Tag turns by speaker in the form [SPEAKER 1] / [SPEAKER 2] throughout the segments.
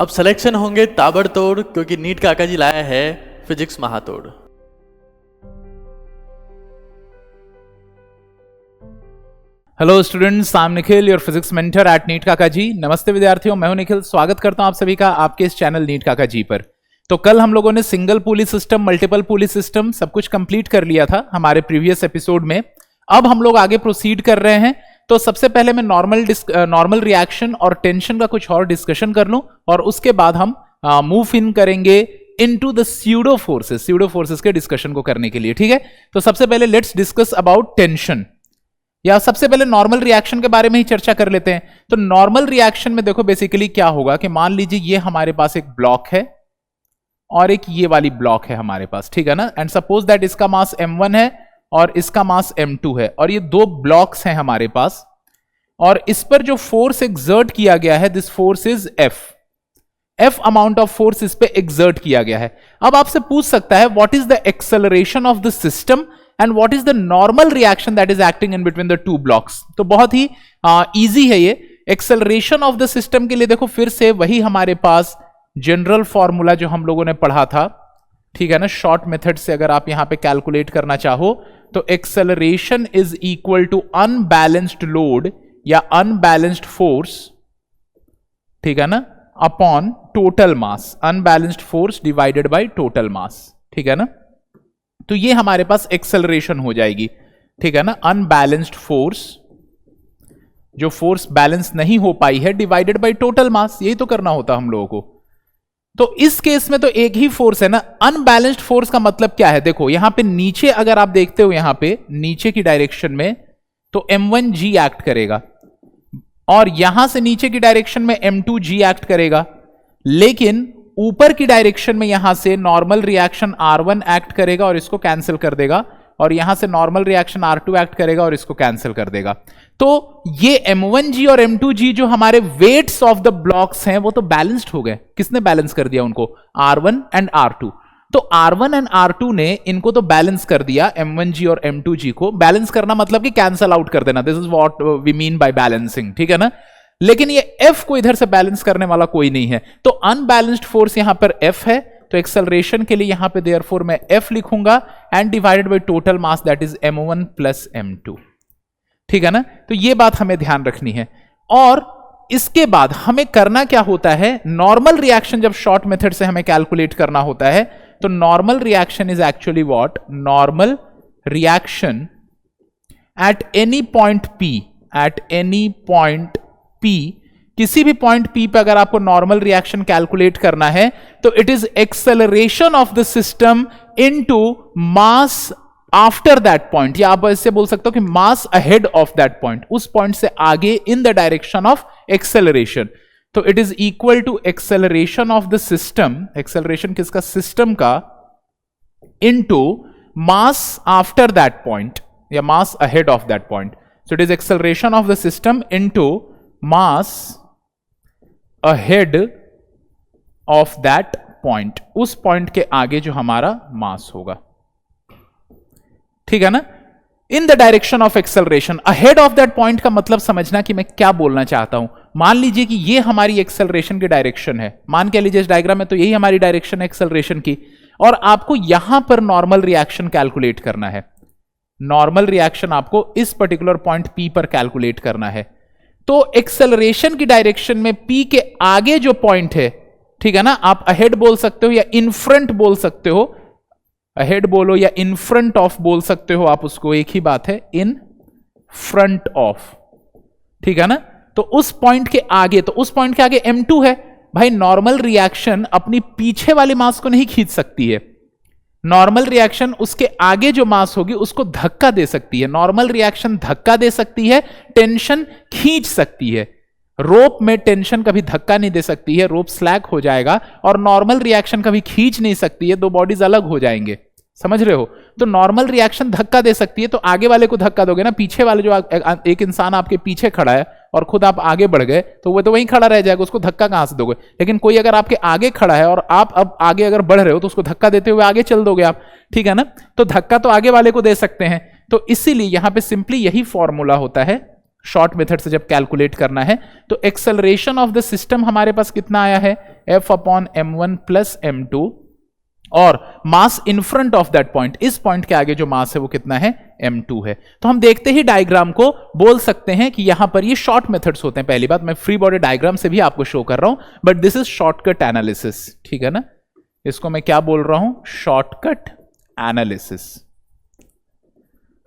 [SPEAKER 1] अब सिलेक्शन होंगे ताबड़तोड़, क्योंकि नीट काका जी लाया है फिजिक्स महातोड़।
[SPEAKER 2] Hello students, I am Nikhil, your physics mentor at NEET Kaka ji. नमस्ते विद्यार्थियों, मैं हूं निखिल। स्वागत करता हूं आप सभी का आपके इस चैनल नीट काका जी पर। तो कल हम लोगों ने सिंगल पुली सिस्टम, मल्टीपल पुली सिस्टम सब कुछ कंप्लीट कर लिया था हमारे प्रीवियस एपिसोड में। अब हम लोग आगे प्रोसीड कर रहे हैं। तो सबसे पहले मैं नॉर्मल रिएक्शन और टेंशन का कुछ और डिस्कशन कर लूं, और उसके बाद हम मूव इन करेंगे इनटू द स्यूडो फोर्सेस के डिस्कशन को करने के लिए। ठीक है, तो सबसे पहले लेट्स डिस्कस अबाउट टेंशन, या सबसे पहले नॉर्मल रिएक्शन के बारे में ही चर्चा कर लेते हैं। तो नॉर्मल रिएक्शन में देखो बेसिकली क्या होगा कि मान लीजिए ये हमारे पास एक ब्लॉक है और एक ये वाली ब्लॉक है हमारे पास, ठीक है ना। एंड सपोज दैट इसका मास m1 है और इसका मास m2 है, और ये दो ब्लॉक्स हैं हमारे पास, और इस पर जो फोर्स एक्सर्ट किया गया है, this force is f amount of force इस पे एक्सर्ट किया गया है। अब आपसे पूछ सकता है what is the acceleration of the system and what is the normal reaction that is acting in between the two blocks. तो बहुत ही इजी है ये। एक्सेलरेशन ऑफ द सिस्टम के लिए देखो फिर से वही हमारे पास जनरल फॉर्मूला जो हम लोगों ने पढ़ा था, ठीक है ना। शॉर्ट मेथड से अगर आप यहां पे कैलकुलेट करना चाहो तो acceleration is equal to unbalanced load या अनबैलेंस्ड फोर्स, ठीक है ना, upon total mass. Unbalanced force divided by total mass, ठीक है ना। तो ये हमारे पास एक्सेलरेशन हो जाएगी, ठीक है ना। अनबैलेंस्ड फोर्स, जो फोर्स बैलेंस नहीं हो पाई है, डिवाइडेड बाय टोटल मास, यही तो करना होता हम लोगों को। तो इस केस में तो एक ही फोर्स है ना। अनबैलेंस्ड फोर्स का मतलब क्या है, देखो यहां पे नीचे अगर आप देखते हो, यहां पे नीचे की डायरेक्शन में तो m1g एक्ट करेगा, और यहां से नीचे की डायरेक्शन में m2g एक्ट करेगा, लेकिन ऊपर की डायरेक्शन में यहां से नॉर्मल रिएक्शन R1 एक्ट करेगा और इसको कैंसिल कर देगा, और यहां से नॉर्मल रिएक्शन R2 एक्ट करेगा और इसको कैंसिल कर देगा। तो ये m1g और m2g जो हमारे वेट्स ऑफ द ब्लॉक्स हैं वो तो बैलेंस्ड हो गए। किसने बैलेंस कर दिया उनको? R1 and R2। तो R1 एंड R2 ने इनको तो बैलेंस कर दिया, m1g और m2g को। बैलेंस करना मतलब कि कैंसल आउट कर देना, this is what we mean by balancing, ठीक है ना। लेकिन ये F को इधर से बैलेंस करने वाला कोई नहीं है, तो अनबैलेंस्ड फोर्स यहां पर F है। तो एक्सेलरेशन के लिए यहां पे देयरफॉर मैं F लिखूंगा and divided by total mass that is m1 plus m2, ठीक है ना। तो ये बात हमें ध्यान रखनी है। और इसके बाद हमें करना क्या होता है, नॉर्मल रिएक्शन जब शॉर्ट मेथड से हमें कैलकुलेट करना होता है, तो normal reaction is actually what, normal reaction at any point P, at any point P, किसी भी पॉइंट P पे अगर आपको नॉर्मल रिएक्शन कैलकुलेट करना है तो it is acceleration of the system into mass after that point, या आप ऐसे बोल सकते हो कि mass ahead of that point, उस पॉइंट से आगे in the direction of acceleration. तो it is equal to acceleration of the system, acceleration किसका? सिस्टम का, into mass after that point या mass ahead of that point. So it is acceleration of the system into mass ahead of that point, उस point के आगे जो हमारा मास होगा, ठीक है ना, इन the direction of acceleration. Ahead of that point का मतलब समझना कि मैं क्या बोलना चाहता हूं। मान लीजिए कि ये हमारी एक्सेलरेशन की डायरेक्शन है, मान के लीजिए इस डायग्राम में तो यही हमारी डायरेक्शन है एक्सेलरेशन की, और आपको यहां पर नॉर्मल रिएक्शन कैलकुलेट करना है। नॉर्मल रिएक्शन आपको इस पर्टिकुलर पॉइंट P पर कैलकुलेट करना है। तो एक्सेलरेशन की डायरेक्शन में P के आगे जो पॉइंट है, ठीक है ना, आप अहेड बोल सकते हो या इन फ्रंट बोल सकते हो, अहेड बोलो या इन फ्रंट ऑफ बोल सकते हो आप उसको, एक ही बात है, इन फ्रंट ऑफ, ठीक है ना। तो उस पॉइंट के आगे, तो उस पॉइंट के आगे m2 है। भाई नॉर्मल रिएक्शन अपनी पीछे वाले मास को नहीं खींच सकती है, नॉर्मल रिएक्शन उसके आगे जो मास होगी उसको धक्का दे सकती है। नॉर्मल रिएक्शन धक्का दे सकती है, टेंशन खींच सकती है। रोप में टेंशन कभी धक्का नहीं दे सकती है, रोप स्लैग हो जाएगा, और नॉर्मल रिएक्शन कभी खींच नहीं सकती है, दो बॉडीज अलग हो जाएंगे, समझ रहे हो। तो नॉर्मल रिएक्शन धक्का दे सकती है, तो आगे वाले को धक्का दोगे ना, पीछे वाले जो एक इंसान आपके पीछे खड़ा है और खुद आप आगे बढ़ गए तो वो तो वहीं खड़ा रह जाएगा, उसको धक्का कहां से दोगे। लेकिन कोई अगर आपके आगे खड़ा है और आप अब आगे अगर बढ़ रहे हो तो उसको धक्का देते हुए आगे चल दोगे आप, ठीक है ना। तो धक्का तो आगे वाले को दे सकते हैं। तो इसीलिए यहां पे सिंपली यही फॉर्मूला होता है शॉर्ट मेथड से जब कैलकुलेट करना है। तो एक्सेलरेशन ऑफ द सिस्टम हमारे पास कितना आया है, F upon m1 plus m2, और mass in front of that point, इस पॉइंट के आगे जो मास है वो कितना है, m2 है। तो हम देखते ही डायग्राम को बोल सकते हैं कि यहां पर ये शॉर्ट मेथड्स होते हैं। पहली बात, मैं फ्री बॉडी डायग्राम से भी आपको शो कर रहा हूं, but this is shortcut analysis, ठीक है ना। इसको मैं क्या बोल रहा हूं, shortcut analysis.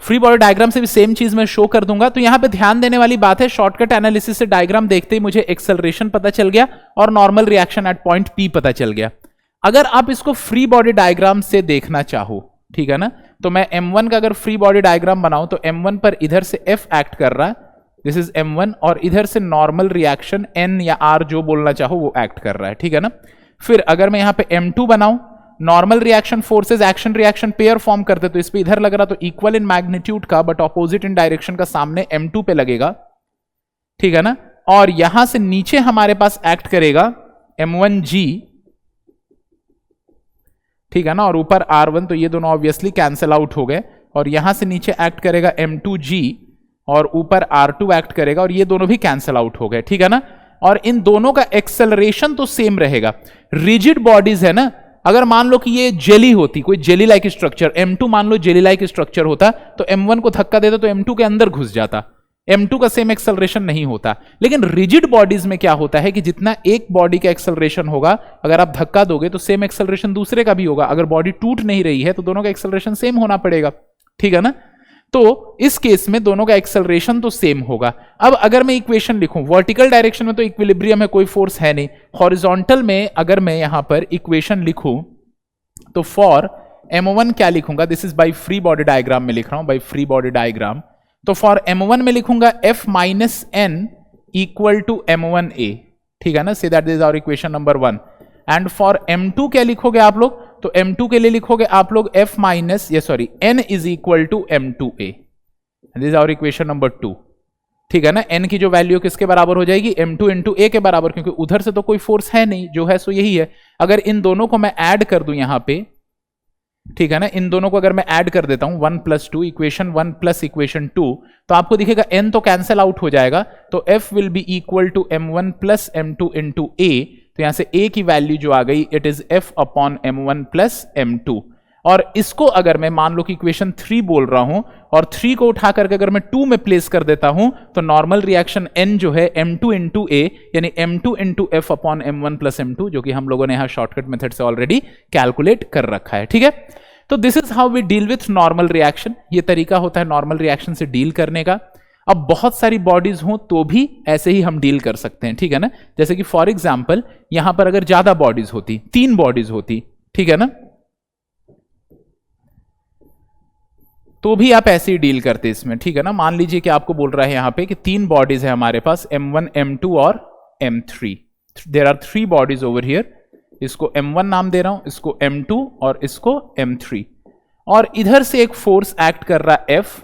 [SPEAKER 2] Free body diagram से भी सेम चीज मैं शो कर दूंगा। तो यहां पे ध्यान देने वाली बात है, शॉर्टकट एनालिसिस से डायग्राम देखते ही मुझे एक्सेलरेशन पता चल गया और normal reaction at point P पता चल गया। अगर आप इसको फ्री बॉडी डायग्राम से देखना चाहो, ठीक है ना, तो मैं m1 का अगर फ्री बॉडी डायग्राम बनाऊं तो m1 पर इधर से F एक्ट कर रहा है, दिस इज m1, और इधर से नॉर्मल रिएक्शन N या R जो बोलना चाहो वो एक्ट कर रहा है, ठीक है ना। फिर अगर मैं यहां पे m2 बनाऊं, normal reaction forces action reaction pair form करते, तो इस पे इधर लग रहा तो इक्वल इन मैग्नीट्यूड का बट ऑपोजिट इन डायरेक्शन का सामने m2 पे लगेगा, ठीक है ना। और यहां से नीचे हमारे पास एक्ट करेगा m1g, ठीक है ना, और ऊपर R1, तो ये दोनों ऑब्वियसली कैंसिल आउट हो गए, और यहां से नीचे एक्ट करेगा m2g और ऊपर R2 एक्ट करेगा, और ये दोनों भी कैंसिल आउट हो गए, ठीक है ना। और इन दोनों का एक्सेलरेशन तो सेम रहेगा। रिजिड बॉडीज है ना, अगर मान लो कि ये जेली होती, कोई जेली लाइक स्ट्रक्चर, m2 मान लो जेली लाइक स्ट्रक्चर होता, तो m1 को धक्का देता तो m2 के अंदर घुस जाता, m2 का सेम एक्सेलरेशन नहीं होता। लेकिन रिजिड बॉडीज में क्या होता है कि जितना एक बॉडी का एक्सेलरेशन होगा, अगर आप धक्का दोगे तो सेम एक्सेलरेशन दूसरे का भी होगा। अगर बॉडी टूट नहीं रही है तो दोनों का एक्सेलरेशन सेम होना पड़ेगा, ठीक है ना। तो इस केस में दोनों का एक्सेलरेशन तो सेम होगा। अब अगर मैं इक्वेशन लिखूं, वर्टिकल डायरेक्शन में तो इक्विलिब्रियम है, कोई फोर्स है नहीं। हॉरिजॉन्टल में अगर मैं यहां पर इक्वेशन लिखूं तो फॉर m1 क्या लिखूंगा, this is by free body diagram में लिख रहा हूं, बाय फ्री बॉडी डायग्राम। तो फॉर m1 में लिखूंगा F minus n equal to m1a, ठीक है ना, so that is our equation number 1। And for m2 क्या लिखोगे आप लोग, तो m2 के लिए लिखोगे आप लोग F minus n is equal to m2a, this is our equation number 2, ठीक है ना। n की जो वैल्यू किसके बराबर हो जाएगी, m2 इंटू a के बराबर, क्योंकि उधर से तो कोई फोर्स है नहीं, जो है सो यही है। अगर इन दोनों को मैं ऐड कर दूं यहां पे, ठीक है ना, इन दोनों को अगर मैं ऐड कर देता हूं 1 प्लस 2, इक्वेशन 1 प्लस इक्वेशन 2, तो आपको दिखेगा n तो कैंसिल आउट हो जाएगा, तो F will be equal to m1 plus m2 into a। तो यहां से a की वैल्यू जो आ गई, it is F upon m1 plus m2। और इसको अगर मैं मान लो कि इक्वेशन 3 बोल रहा हूं, और 3 को उठा करके अगर मैं 2 में प्लेस कर देता हूं, तो नॉर्मल रिएक्शन n जो है m2 इंटू a, यानी m2 into F upon m1 plus m2, जो कि हम लोगों ने यहां शॉर्टकट मेथड से ऑलरेडी कैलकुलेट कर रखा है, ठीक है। तो this is how we deal with normal reaction. ये तरीका होता है नॉर्मल रिएक्शन से डील करने का। अब बहुत सारी बॉडीज हों तो भी ऐसे ही हम डील कर सकते हैं, ठीक है ना। जैसे कि फॉर एग्जांपल यहां पर अगर ज्यादा बॉडीज होती, 3 बॉडीज होती, ठीक है ना, तो भी आप ऐसे ही डील करते इसमें, ठीक है ना। मान लीजिए कि आपको बोल रहा है यहां पे कि 3 बॉडीज है हमारे पास, m1 m2 और m3। There are 3 bodies over here, इसको m1 नाम दे रहा हूं, इसको m2 और इसको m3, और इधर से एक फोर्स एक्ट कर रहा है F,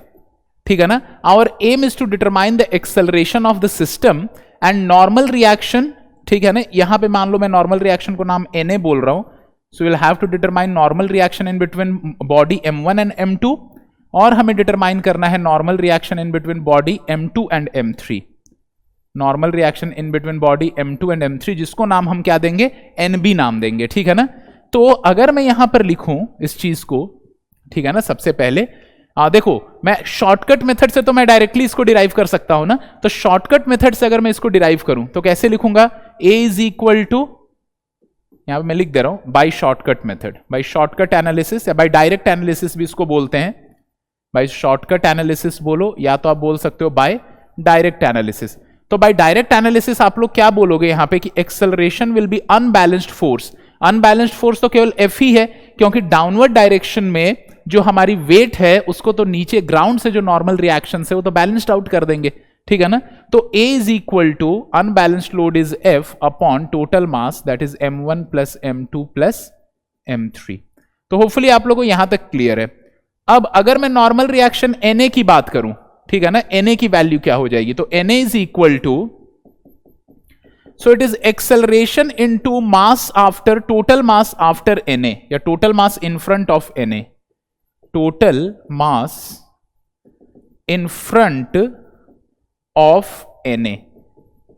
[SPEAKER 2] ठीक है ना। Our aim is to determine the acceleration of the system and normal reaction, ठीक है ना। यहां पे मान लो मैं नॉर्मल रिएक्शन को नाम Na बोल रहा हूं, so will have to determine normal reaction in between body m1 and m2, और हमें डिटरमाइन करना है normal reaction in between body m2 and m3, normal reaction in between body m2 and m3, जिसको नाम हम क्या देंगे, NB नाम देंगे, ठीक है ना। तो अगर मैं यहां पर लिखूं इस चीज को, ठीक है ना, सबसे पहले देखो मैं शॉर्टकट मेथड से तो मैं डायरेक्टली इसको डिराइव कर सकता हूं ना। तो शॉर्टकट मेथड से अगर मैं इसको डिराइव करूं तो कैसे लिखूंगा, A इज इक्वल टू, यहां पर मैं लिख दे रहा हूं, by shortcut method, by shortcut analysis या बाय डायरेक्ट एनालिसिस भी इसको बोलते हैं। बाय शॉर्टकट एनालिसिस बोलो, या तो आप बोल सकते हो बाय डायरेक्ट एनालिसिस। तो बाय डायरेक्ट एनालिसिस आप लोग क्या बोलोगे यहां पे कि acceleration will be unbalanced force. Unbalanced force तो केवल F ही है, क्योंकि डाउनवर्ड डायरेक्शन में जो हमारी वेट है उसको तो नीचे ग्राउंड से जो नॉर्मल रिएक्शन है वो तो बैलेंस्ड आउट कर देंगे, ठीक है ना। तो A is equal to unbalanced load is F upon total mass, that is m1 plus m2 plus m3। तो होपफुली आप लोगों को यहां तक क्लियर है। अब अगर मैं नॉर्मल रिएक्शन Na की बात करूं, ठीक है ना, Na की वैल्यू क्या हो जाएगी, तो Na is equal to, so it is acceleration into mass after, total mass after Na, या total mass in front of Na, total mass in front of Na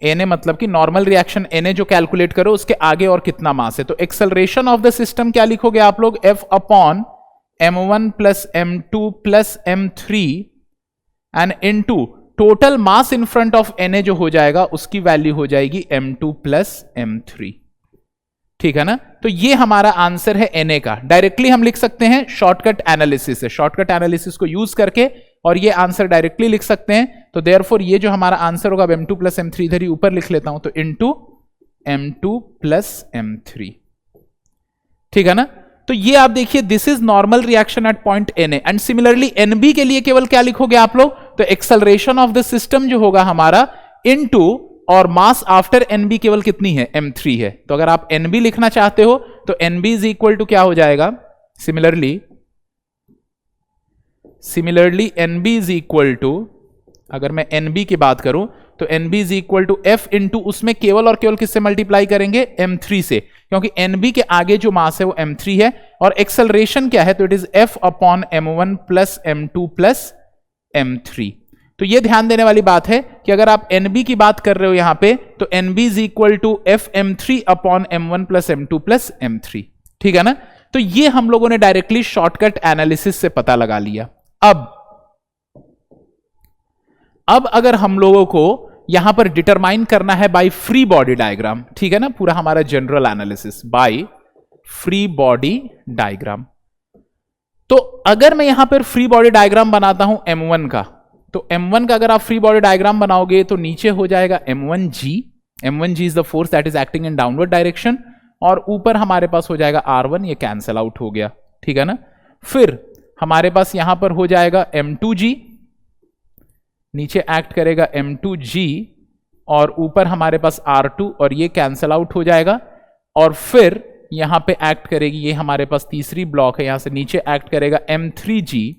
[SPEAKER 2] Na मतलब कि नॉर्मल रिएक्शन Na जो calculate करो उसके आगे और कितना मास है। तो एक्सेलरेशन ऑफ द सिस्टम क्या लिखोगे आप लोग, F upon m1 plus m2 plus m3 and into total mass in front of Na जो हो जाएगा उसकी वैल्यू हो जाएगी m2 प्लस m3। ठीक है ना। तो ये हमारा आंसर है Na का। डायरेक्टली हम लिख सकते हैं शॉर्टकट एनालिसिस से, शॉर्टकट एनालिसिस को यूज करके और ये आंसर डायरेक्टली लिख सकते हैं। तो देयरफॉर ये जो हमारा आंसर होगा m2 प्लस m3, इधर ही ऊपर लिख लेता हूं, तो इनटू m2 प्लस m3। ठीक है ना। तो ये आप देखिए this is normal reaction at point Na and similarly Nb के लिए केवल क्या लिखोगे आप लोग, तो एक्सेलरेशन ऑफ द सिस्टम जो होगा हमारा इनटू और मास आफ्टर Nb केवल कितनी है, m3 है। तो अगर आप Nb लिखना चाहते हो तो Nb इज इक्वल टू क्या हो जाएगा, similarly Nb is equal to, अगर मैं Nb की बात करूं तो Nb is equal to F into उसमें केवल और केवल किससे मल्टीप्लाई करेंगे, m3 से, क्योंकि Nb के आगे जो मास है वो m3 है और एक्सेलरेशन क्या है, तो it is F upon m1 plus m2 plus m3। तो ये ध्यान देने वाली बात है कि अगर आप Nb की बात कर रहे हो यहां पे, तो Nb is equal to F m3 upon m1 plus m2 plus m3। ठीक है ना। तो ये हम लोगों ने डायरेक्टली शॉर्टकट एनालिसिस से पता लगा लिया। अब अगर हम लोगों को यहां पर डिटरमाइन करना है बाय फ्री बॉडी डायग्राम, ठीक है ना, पूरा हमारा general analysis bye free body diagram. तो अगर मैं यहां पर फ्री बॉडी डायग्राम बनाता हूं m1 का, तो m1 का अगर आप फ्री बॉडी डायग्राम बनाओगे तो नीचे हो जाएगा m1g। m1g is the force that is acting in downward direction, और ऊपर हमारे पास हो जाएगा r1, ये कैंसल आउट हो गया। ठीक है ना। फिर हमारे पास यहां पर हो जाएगा m2g, नीचे एक्ट करेगा m2g, और ऊपर हमारे पास r2 और ये कैंसल आउट हो जाएगा। और फिर यहां पे एक्ट करेगी, ये हमारे पास तीसरी ब्लॉक है, यहां से नीचे एक्ट करेगा m3g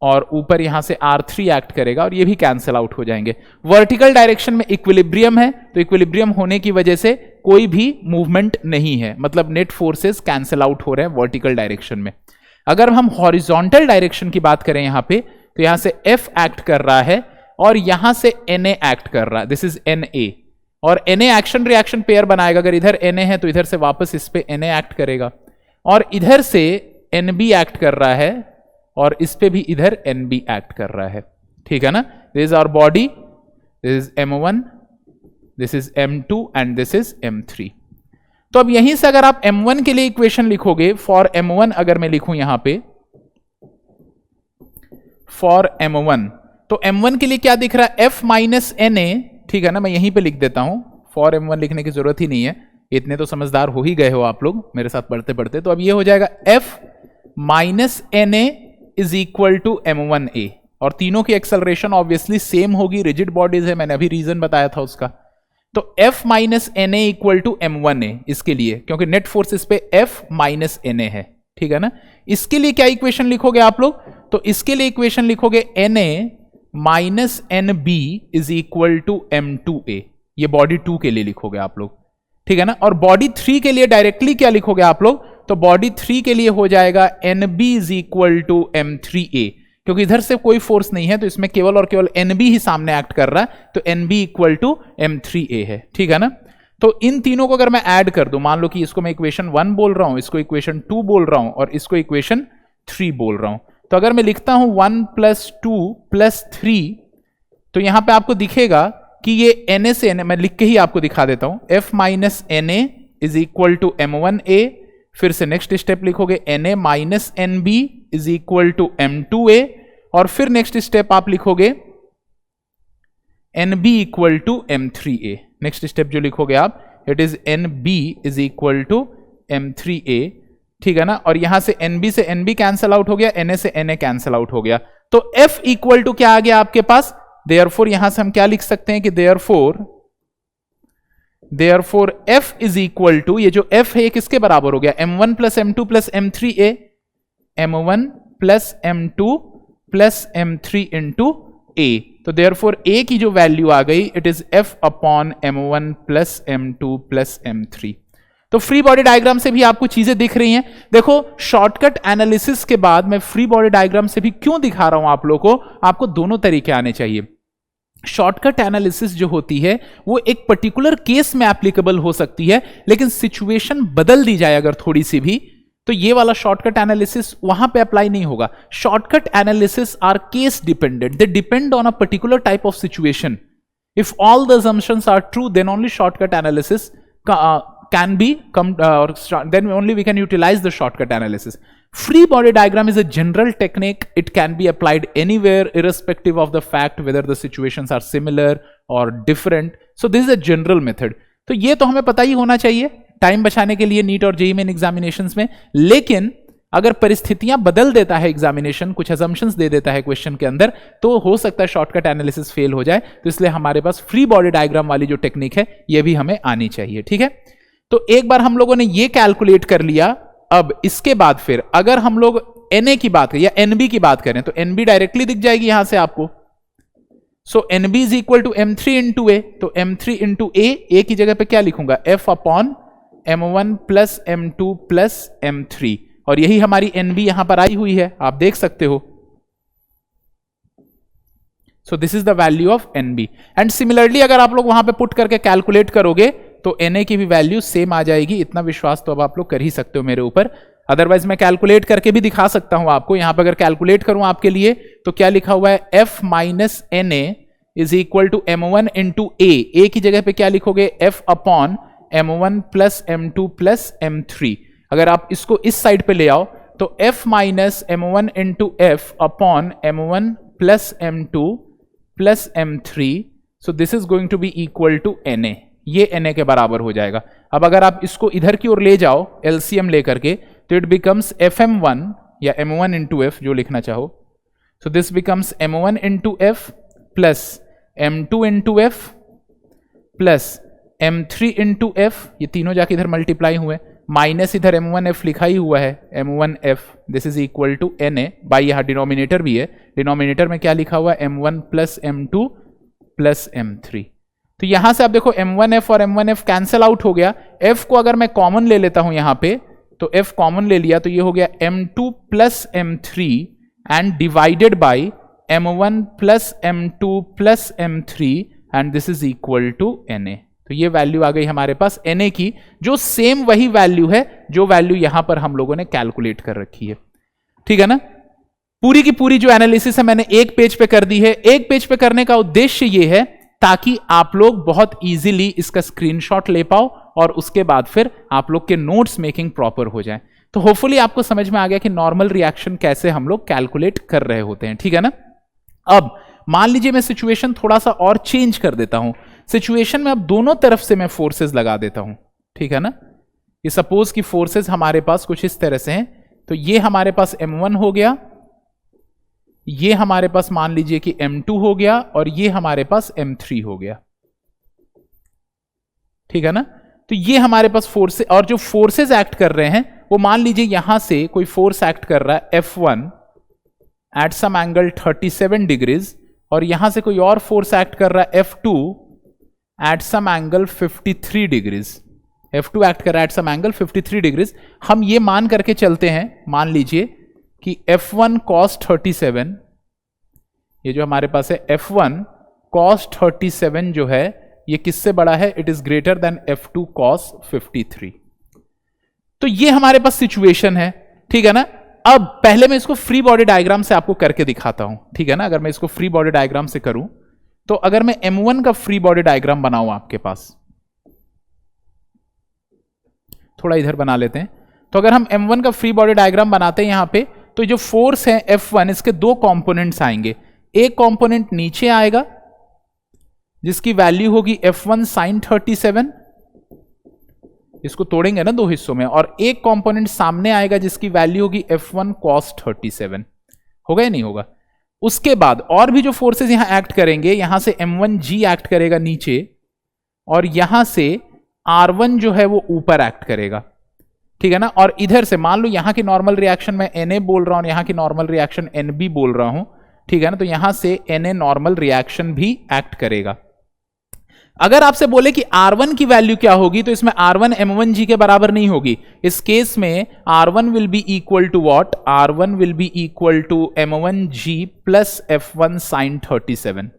[SPEAKER 2] और ऊपर यहां से r3 एक्ट करेगा और ये भी कैंसल आउट हो जाएंगे। वर्टिकल डायरेक्शन में इक्विलिब्रियम है, तो इक्विलिब्रियम होने की वजह से कोई भी मूवमेंट नहीं है, मतलब नेट फोर्सेस कैंसल आउट हो रहे हैं वर्टिकल डायरेक्शन में। अगर हम हॉरिजॉन्टल डायरेक्शन की बात करें यहां पे, तो यहां से F एक्ट कर रहा है और यहां से Na एक्ट कर रहा है, दिस इज Na, और Na एक्शन रिएक्शन पेयर बनाएगा। अगर इधर Na है तो इधर से वापस इस पे Na एक्ट करेगा, और इधर से Nb एक्ट कर रहा है और इस पे भी इधर Nb एक्ट कर रहा है। ठीक है ना। This is our body, this is m1, this is m2 and this is m3। तो अब यहीं से अगर आप m1 के लिए इक्वेशन लिखोगे, फॉर m1 अगर मैं लिखूं यहां पे फॉर m1, तो m1 के लिए क्या दिख रहा है, F माइनस Na। ठीक है ना, मैं यहीं पे लिख देता हूं, फॉर m1 लिखने की जरूरत ही नहीं है, इतने तो समझदार हो ही गए हो आप लोग मेरे साथ पढ़ते पढ़ते। तो अब ये हो जाएगा F minus Na is equal to m1a, और तीनों की एक्सेलरेशन ऑब्वियसली सेम होगी, रिजिड बॉडीज है, मैंने अभी रीजन बताया था उसका। तो F minus Na equal to m1a इसके लिए, क्योंकि नेट फोर्स इस पे F माइनस Na है। ठीक है ना। इसके लिए क्या इक्वेशन लिखोगे आप लोग, तो इसके लिए इक्वेशन लिखोगे Na minus Nb is equal to m2a, ये बॉडी 2 के लिए लिखोगे आप लोग। ठीक है ना। और बॉडी 3 के लिए डायरेक्टली क्या लिखोगे आप लोग, तो बॉडी 3 के लिए हो जाएगा Nb is equal to m3a, क्योंकि इधर से कोई फोर्स नहीं है तो इसमें केवल और केवल Nb ही सामने एक्ट कर रहा है, तो Nb इक्वल टू m3a है। ठीक है ना। तो इन तीनों को अगर मैं ऐड कर दूं, मान लो कि इसको मैं इक्वेशन 1 बोल रहा हूं, इसको इक्वेशन 2 बोल रहा हूं और इसको इक्वेशन 3 बोल रहा हूं, तो अगर मैं लिखता हूं 1 प्लस 2 प्लस 3, तो यहां पे आपको दिखेगा कि ये Na से Na, मैं लिख के ही आपको दिखा देता हूं, F minus Na is equal to m1a, फिर से नेक्स्ट स्टेप लिखोगे Na minus Nb is equal to m2a, और फिर नेक्स्ट स्टेप आप लिखोगे Nb equal to m3a। Next step जो लिखोगे आप, it is Nb is equal to m3a। ठीक है ना। और यहां से Nb से Nb कैंसल आउट हो गया, Na से Na कैंसल आउट हो गया, तो F इक्वल टू क्या आ गया आपके पास, देयरफॉर यहां से हम क्या लिख सकते हैं कि therefore F is equal to, ये जो F है ये किसके बराबर हो गया, m1 plus m2 plus m3a, m1 plus m2 plus m3 into a। तो देयरफॉर a की जो वैल्यू आ गई, it is F upon m1 plus m2 plus m3। तो फ्री बॉडी डायग्राम से भी आपको चीजें दिख रही हैं। देखो शॉर्टकट एनालिसिस के बाद मैं फ्री बॉडी डायग्राम से भी क्यों दिखा रहा हूं आप लोगों को, आपको दोनों तरीके आने चाहिए। शॉर्टकट एनालिसिस जो होती है वो एक पर्टिकुलर केस में एप्लीकेबल हो सकती है, लेकिन सिचुएशन बदल दी जाए अगर थोड़ी सी भी, तो ये वाला शॉर्टकट एनालिसिस वहां पे अप्लाई नहीं होगा. Shortcut analysis are case dependent, they depend on a particular type of situation. If all the assumptions are true, then only shortcut analysis can be then only we can utilize the shortcut analysis. Free body diagram is a general technique. It can be applied anywhere irrespective of the fact whether the situations are similar or different. So this is a general method. तो ये तो हमें पता ही होना चाहिए time बचाने के लिए नीट और जेईई मेन एग्जामिनेशंस में. लेकिन अगर परिस्थितियां बदल देता है एग्जामिनेशन, कुछ असम्पशंस दे देता है क्वेश्चन के अंदर, तो हो सकता है शॉर्टकट एनालिसिस फेल हो जाए. तो इसलिए हमारे पास फ्री बॉडी डायग्राम वाली जो टेक्निक है ये भी हमें आनी चाहिए. ठीक है, तो एक बार हम लोगों ने ये कैलकुलेट कर लिया. अब इसके बाद फिर अगर हम लोग NA की बात करें या NB की बात करें तो NB डायरेक्टली दिख जाएगी यहां से आपको. So NB is equal to M3 into A. तो M3 इंटू ए की जगह पे क्या लिखूंगा, F upon M1 plus M2 plus M3. और यही हमारी NB यहां पर आई हुई है, आप देख सकते हो. सो this is the value of NB. And similarly अगर आप लोग वहां पे पुट करके कैलकुलेट करोगे तो NA की भी वैल्यू सेम आ जाएगी. इतना विश्वास तो अब आप लोग कर ही सकते हो मेरे ऊपर. अदरवाइज मैं कैलकुलेट करके भी दिखा सकता हूं आपको. यहां पर अगर कैलकुलेट करूं आपके लिए तो क्या लिखा हुआ है, F minus NA is equal to M1 into A की जगह पे क्या लिखोगे, F upon M1 plus M2 plus M3. अगर आप इसको इस साइड पे ले आओ तो F minus M1 into F upon M1 plus M2 plus M3. So this is going to be equal to NA. ये NA के बराबर हो जाएगा. अब अगर आप इसको इधर की ओर ले जाओ LCM लेकर के तो इट बिकम्स FM1 या M1 इंटू एफ, जो लिखना चाहो. So this becomes M1 into F plus M2 into F plus M3 into F. ये तीनों जाके इधर मल्टीप्लाई हुए, माइनस इधर M1F लिखा ही हुआ है, M1F. This is equal to NA by, यहां डिनोमिनेटर भी है, डिनोमिनेटर में क्या लिखा हुआ है, M1 plus M2 plus M3. तो यहां से आप देखो M1F और M1F कैंसिल आउट हो गया. F को अगर मैं कॉमन ले लेता हूं यहां पे, तो F कॉमन ले लिया तो ये हो गया M2 plus M3 and divided by M1 plus M2 plus M3 and this is equal to NA. तो ये वैल्यू आ गई हमारे पास NA की, जो सेम वही वैल्यू है जो वैल्यू यहां पर हम लोगों ने कैलकुलेट कर रखी है. ठीक है ना. पूरी की पूरी जो एनालिसिस है मैंने एक पेज पे कर दी है. एक पेज पे करने का उद्देश्य ये है ताकि आप लोग बहुत इजीली इसका स्क्रीनशॉट ले पाओ और उसके बाद फिर आप लोग के नोट्स मेकिंग प्रॉपर हो जाए. तो होपफुली आपको समझ में आ गया कि नॉर्मल रिएक्शन कैसे हम लोग कैलकुलेट कर रहे होते हैं. ठीक है ना. अब मान लीजिए मैं सिचुएशन थोड़ा सा और चेंज कर देता हूं. सिचुएशन में अब दोनों तरफ से मैं फोर्सेस लगा देता हूं. ठीक है ना. ये सपोज कि फोर्सेस हमारे पास कुछ इस तरह से हैं. तो ये हमारे पास M1 हो गया, ये हमारे पास मान लीजिए कि M2 हो गया और ये हमारे पास M3 हो गया. ठीक है ना. तो ये हमारे पास फोर्सेस, और जो फोर्सेस एक्ट कर रहे हैं वो मान लीजिए यहां से कोई फोर्स एक्ट कर रहा है F1 at some angle 37 degrees और यहां से कोई और फोर्स एक्ट कर रहा है F2 at some angle 53 degrees. F2 act कर रहा है एट सम एंगल 53 डिग्रीज. हम ये मान करके चलते हैं, मान लीजिए कि F1 cos 37, ये जो हमारे पास है F1 cos 37 जो है ये किससे बड़ा है, it is greater than F2 cos 53. तो ये हमारे पास सिचुएशन है. ठीक है ना. अब पहले मैं इसको फ्री बॉडी डायग्राम से आपको करके दिखाता हूं. ठीक है ना. अगर मैं इसको फ्री बॉडी डायग्राम से करूं तो अगर मैं M1 का फ्री बॉडी डायग्राम बनाऊं आपके पास, थोड़ा इधर बना लेते हैं. तो अगर हम M1 का फ्री बॉडी डायग्राम बनाते हैं यहां पे, तो जो फोर्स है F1 इसके दो कंपोनेंट्स आएंगे. एक कंपोनेंट नीचे आएगा जिसकी वैल्यू होगी F1 sin 37, इसको तोड़ेंगे ना दो हिस्सों में, और एक कंपोनेंट सामने आएगा जिसकी वैल्यू होगी F1 cos 37. होगा या नहीं होगा. उसके बाद और भी जो फोर्सेस यहां एक्ट करेंगे, यहां से M1G एक्ट करेगा नीचे और यहां से R1 जो है वो ऊपर एक्ट करेगा. ठीक है ना. और इधर से मान लो यहां की नॉर्मल रिएक्शन मैं NA बोल रहा हूं, यहां की नॉर्मल रिएक्शन NB बोल रहा हूं. ठीक है ना. तो यहां से NA नॉर्मल रिएक्शन भी एक्ट करेगा. अगर आपसे बोले कि R1 की वैल्यू क्या होगी, तो इसमें R1 M1G के बराबर नहीं होगी. इस केस में R1 will be equal to what, R1 will be equal to M1G plus F1 sin 37.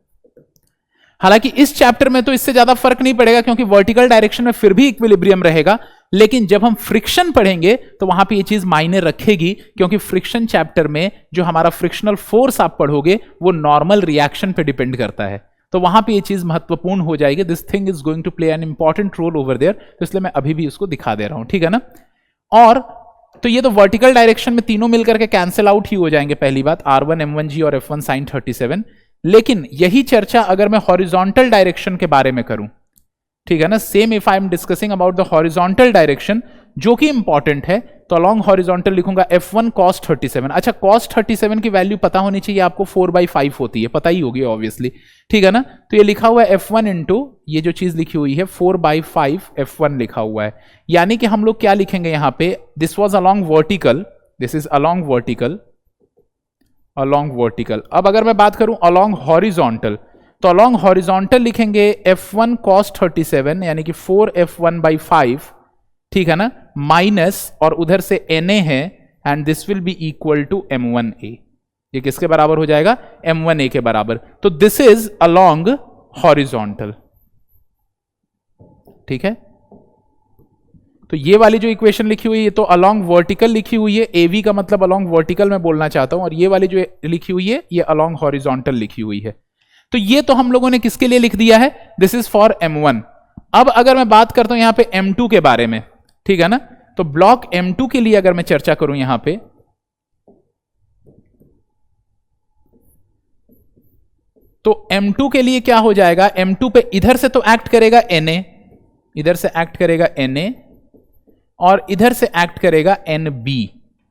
[SPEAKER 2] हालांकि इस चैप्टर में तो इससे ज्यादा फर्क नहीं पड़ेगा क्योंकि वर्टिकल डायरेक्शन में फिर भी इक्विलिब्रियम रहेगा, लेकिन जब हम फ्रिक्शन पढ़ेंगे तो वहां पे ये चीज मायने रखेगी, क्योंकि फ्रिक्शन चैप्टर में जो हमारा फ्रिक्शनल फोर्स आप पढ़ोगे वो नॉर्मल रिएक्शन पे डिपेंड करता है, तो वहां पे ये चीज महत्वपूर्ण हो जाएगी। This thing is going to play an important role over there, तो इसलिए मैं अभी भी उसको दिखा दे रहा हूं, ठीक है ना। और तो ये तो वर्टिकल डायरेक्शन में तीनों मिलकर के कैंसिल आउट ही हो जाएंगे, पहली बात R1 M1G और F1 sin 37। लेकिन यही चर्चा अगर मैं हॉरिजॉन्टल डायरेक्शन के बारे में करूं, ठीक है ना, same if I am discussing about the horizontal direction जो कि इंपॉर्टेंट है, तो अलॉन्ग हॉरिजॉन्टल लिखूंगा F1 cos 37। अच्छा, cos 37 की वैल्यू पता होनी चाहिए आपको, 4/5 होती है, पता ही होगी ऑब्वियसली, ठीक है ना। तो ये लिखा हुआ है F1 इंटू ये जो चीज लिखी हुई है 4/5 F1 लिखा हुआ है, यानी कि हम लोग क्या लिखेंगे यहां पे, this was along vertical, this is along vertical, along vertical. अब अगर मैं बात करूं अलॉन्ग हॉरिजॉन्टल, तो अलॉन्ग हॉरिजॉन्टल लिखेंगे F1 cos 37 यानी कि 4F1/5, ठीक है ना, माइनस और उधर से Na है and this will be equal to M1A। ये किसके बराबर हो जाएगा, M1A के बराबर। तो दिस इज अलॉन्ग हॉरिजॉन्टल, ठीक है। तो ये वाली जो इक्वेशन लिखी हुई है तो अलॉन्ग वर्टिकल लिखी हुई है, AV का मतलब अलॉन्ग वर्टिकल मैं बोलना चाहता हूं, और ये वाली जो लिखी हुई है ये अलॉन्ग हॉरिजॉन्टल लिखी हुई है। तो ये तो हम लोगों ने किसके लिए लिख दिया है, दिस इज फॉर M1। अब अगर मैं बात करता हूं यहां पे M2 के बारे में, ठीक है ना, तो ब्लॉक M2 के लिए अगर मैं चर्चा करूं यहां पे, तो M2 के लिए क्या हो जाएगा, M2 पे इधर से तो एक्ट करेगा Na, इधर से एक्ट करेगा Na और इधर से एक्ट करेगा NB,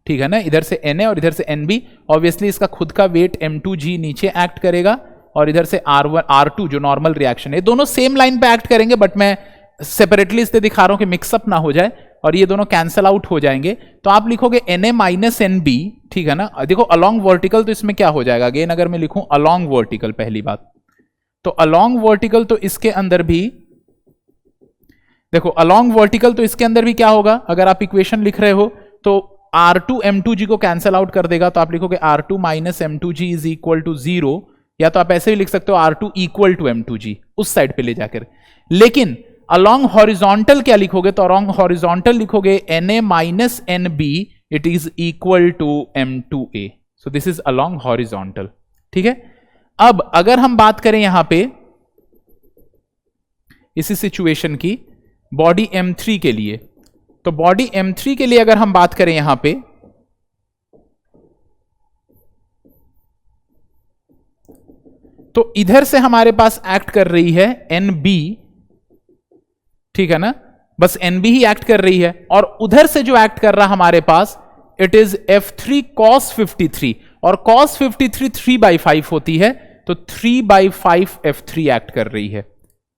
[SPEAKER 2] ठीक है ना, इधर से Na और इधर से NB। ऑब्वियसली इसका खुद का वेट M2G नीचे एक्ट करेगा और इधर से R1 R2 जो नॉर्मल रिएक्शन है, दोनों सेम लाइन पे एक्ट करेंगे, बट मैं सेपरेटली इसलिए दिखा रहा हूं कि मिक्सअप ना हो जाए, और ये दोनों कैंसल आउट हो जाएंगे। तो आप लिखोगे Na माइनस NB, ठीक है ना। देखो अलॉन्ग वर्टिकल तो इसमें क्या हो जाएगा, अगेन अगर मैं लिखूं अलॉन्ग वर्टिकल, पहली बात तो अलॉन्ग वर्टिकल तो इसके अंदर भी, देखो अलॉन्ग वर्टिकल तो इसके अंदर भी क्या होगा, अगर आप इक्वेशन लिख रहे हो तो R2 M2G को कैंसल आउट कर देगा, तो आप लिखोगे R2 minus M2G is equal to 0, या तो आप ऐसे भी लिख सकते हो R2 इक्वल टू M2G उस साइड पे ले जाकर। लेकिन अलॉन्ग हॉरिजॉन्टल क्या लिखोगे, तो अलॉन्ग हॉरिजॉन्टल लिखोगे Na minus NB it is equal to M2A। So this is along horizontal, ठीक है। अब अगर हम बात करें यहां पे इसी सिचुएशन की बॉडी M3 के लिए, तो बॉडी M3 के लिए अगर हम बात करें यहां पे, तो इधर से हमारे पास एक्ट कर रही है NB, ठीक है ना, बस NB ही एक्ट कर रही है, और उधर से जो एक्ट कर रहा हमारे पास इट इज F3 cos 53, और cos 53 3/5 होती है, तो 3/5 F3 एक्ट कर रही है,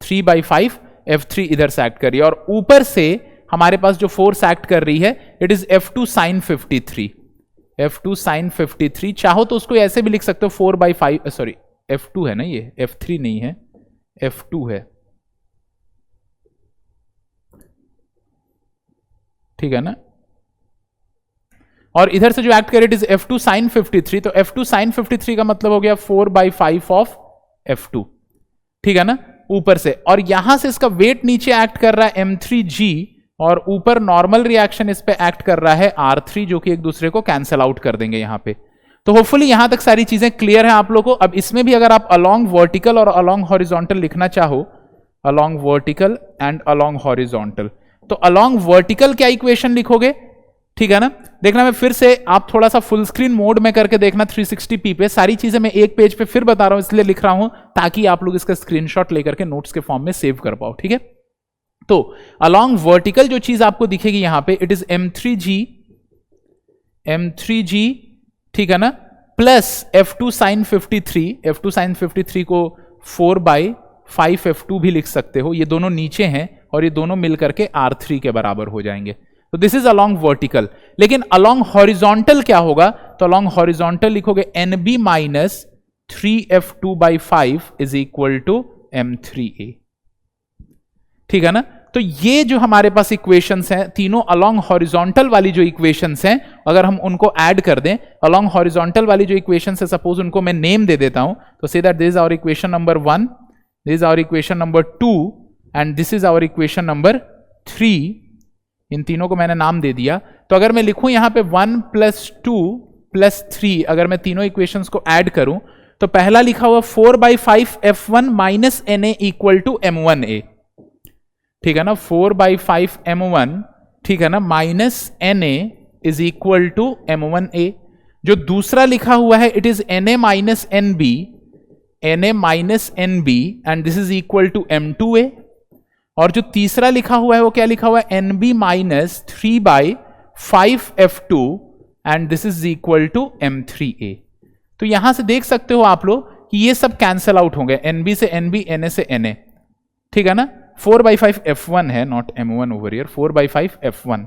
[SPEAKER 2] 3/5 F3 इधर से एक्ट कर रही है, और ऊपर से हमारे पास जो फोर्स एक्ट कर रही है it is F2 sin 53, F2 sin 53। चाहो तो उसको ऐसे भी लिख सकते हो 4/5, सॉरी F2 है ना, ये F3 नहीं है, F2 है, ठीक है ना। और इधर से जो एक्ट करे इट इज F2 sin 53, तो F2 sin 53 का मतलब हो गया 4/5 ऑफ F2, ठीक है ना, ऊपर से। और यहां से इसका वेट नीचे एक्ट कर रहा है M3G, और ऊपर नॉर्मल रिएक्शन इस पे एक्ट कर रहा है R3, जो कि एक दूसरे को कैंसल आउट कर देंगे यहां पे। तो होपफुली यहां तक सारी चीजें क्लियर है आप लोगों को। अब इसमें भी अगर आप अलॉन्ग वर्टिकल और अलॉन्ग हॉरिजॉन्टल लिखना चाहो, along vertical and along horizontal, तो अलॉन्ग वर्टिकल क्या इक्वेशन लिखोगे, ठीक है ना। देखना मैं फिर से, आप थोड़ा सा फुल स्क्रीन मोड में करके देखना 360p पे, सारी चीजें मैं एक पेज पे फिर बता रहा हूं इसलिए लिख रहा हूं ताकि आप लोग इसका स्क्रीनशॉट लेकर के नोट्स के फॉर्म में सेव कर पाओ, ठीक है। तो अलॉन्ग वर्टिकल जो चीज आपको दिखेगी यहां पे इट इज M3G, ठीक है ना, plus F2 sin 53, F2 sin 53 को 4/5 F2 भी लिख सकते हो, ये दोनों नीचे हैं और ये दोनों मिलकर के R3 के बराबर हो जाएंगे। तो दिस इज अलॉन्ग वर्टिकल। लेकिन अलॉन्ग हॉरिजॉन्टल क्या होगा, तो अलॉन्ग हॉरिजॉन्टल लिखोगे NB minus 3F2/5 is equal to M3A, ठीक है ना। तो ये जो हमारे पास इक्वेशंस हैं तीनों अलॉन्ग हॉरिजॉन्टल वाली जो इक्वेशंस हैं, अगर हम उनको ऐड कर दें, अलॉन्ग हॉरिजॉन्टल वाली जो इक्वेशंस है सपोज उनको मैं नेम दे देता हूं, तो say that this is our equation number 1, this is our equation number 2 and this is our equation number 3। इन तीनों को मैंने नाम दे दिया। तो अगर मैं लिखूं यहां पे 1 + 2 + 3, अगर मैं तीनों इक्वेशंस को ऐड करूं तो पहला लिखा हुआ 4/5 F1 minus Na equal to M1A, ठीक है ना, 4/5 M1, ठीक है ना, minus Na is equal to M1A। जो दूसरा लिखा हुआ है it is Na minus NB, Na minus NB and this is equal to M2A। और जो तीसरा लिखा हुआ है वो क्या लिखा हुआ है, NB minus 3/5 F2 and this is equal to M3A। तो यहां से देख सकते हो आप लोग कि ये सब कैंसल आउट होंगे, NB से NB, Na से Na, ठीक है ना। 4/5 F1 है, not M1 over here, 4/5 F1।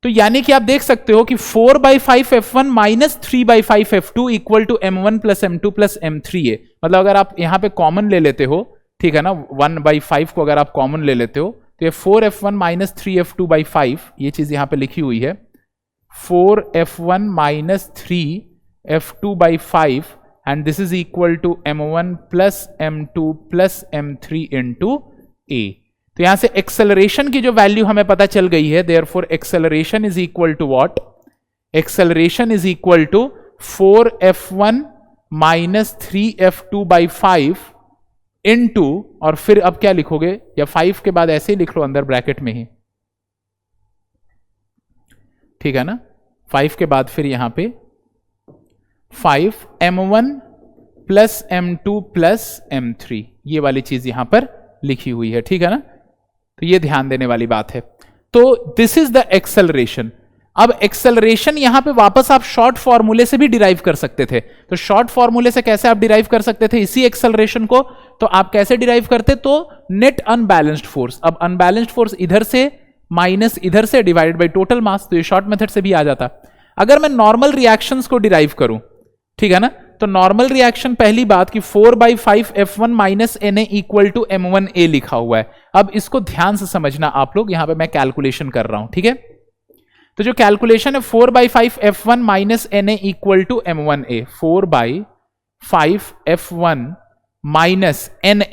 [SPEAKER 2] तो यानी कि आप देख सकते हो कि 4/5 F1 minus 3/5 F2 equal to M1 plus M2 plus M3A। मतलब अगर आप यहां पे कॉमन ले लेते हो, ठीक है ना, 1/5 को अगर आप कॉमन ले लेते हो तो ये 4F1 माइनस 3F2/5, ये चीज यहां पे लिखी हुई है, 4F1 minus 3F2/5 and this is equal to M1 plus M2 plus M3 into A। तो यहां से एक्सेलरेशन की जो वैल्यू हमें पता चल गई है, therefore acceleration is equal to what, acceleration is equal to 4F1 minus 3F2/5 into, और फिर अब क्या लिखोगे, या 5 के बाद ऐसे ही लिख लो अंदर ब्रैकेट में ही, ठीक है ना, 5 के बाद फिर यहां पे 5 M1 plus M2 plus M3, ये वाली चीज यहां पर लिखी हुई है, ठीक है ना। तो ये ध्यान देने वाली बात है। तो दिस इज द एक्सेलरेशन। अब एक्सेलरेशन यहां पे वापस आप शॉर्ट फॉर्मूले से भी डिराइव कर सकते थे। तो शॉर्ट फॉर्मूले से कैसे आप डिराइव कर सकते थे इसी एक्सेलरेशन को, तो आप कैसे डिराइव करते, तो नेट अनबैलेंस्ड फोर्स। अब अनबैलेंस्ड फोर्स इधर से माइनस इधर से डिवाइडेड बाय टोटल मास, तो ये शॉर्ट मेथड से भी आ जाता। अगर मैं नॉर्मल रिएक्शंस को डिराइव करूं, ठीक है ना, तो नॉर्मल रिएक्शन पहली बात कि 4/5 F1 minus Na equal to M1A लिखा हुआ है। अब इसको ध्यान से समझना आप लोग, यहां पे मैं कैलकुलेशन कर रहा हूं, ठीक है। तो जो कैलकुलेशन है 4/5 F1 minus Na equal to M1A, 4/5 F1 minus Na,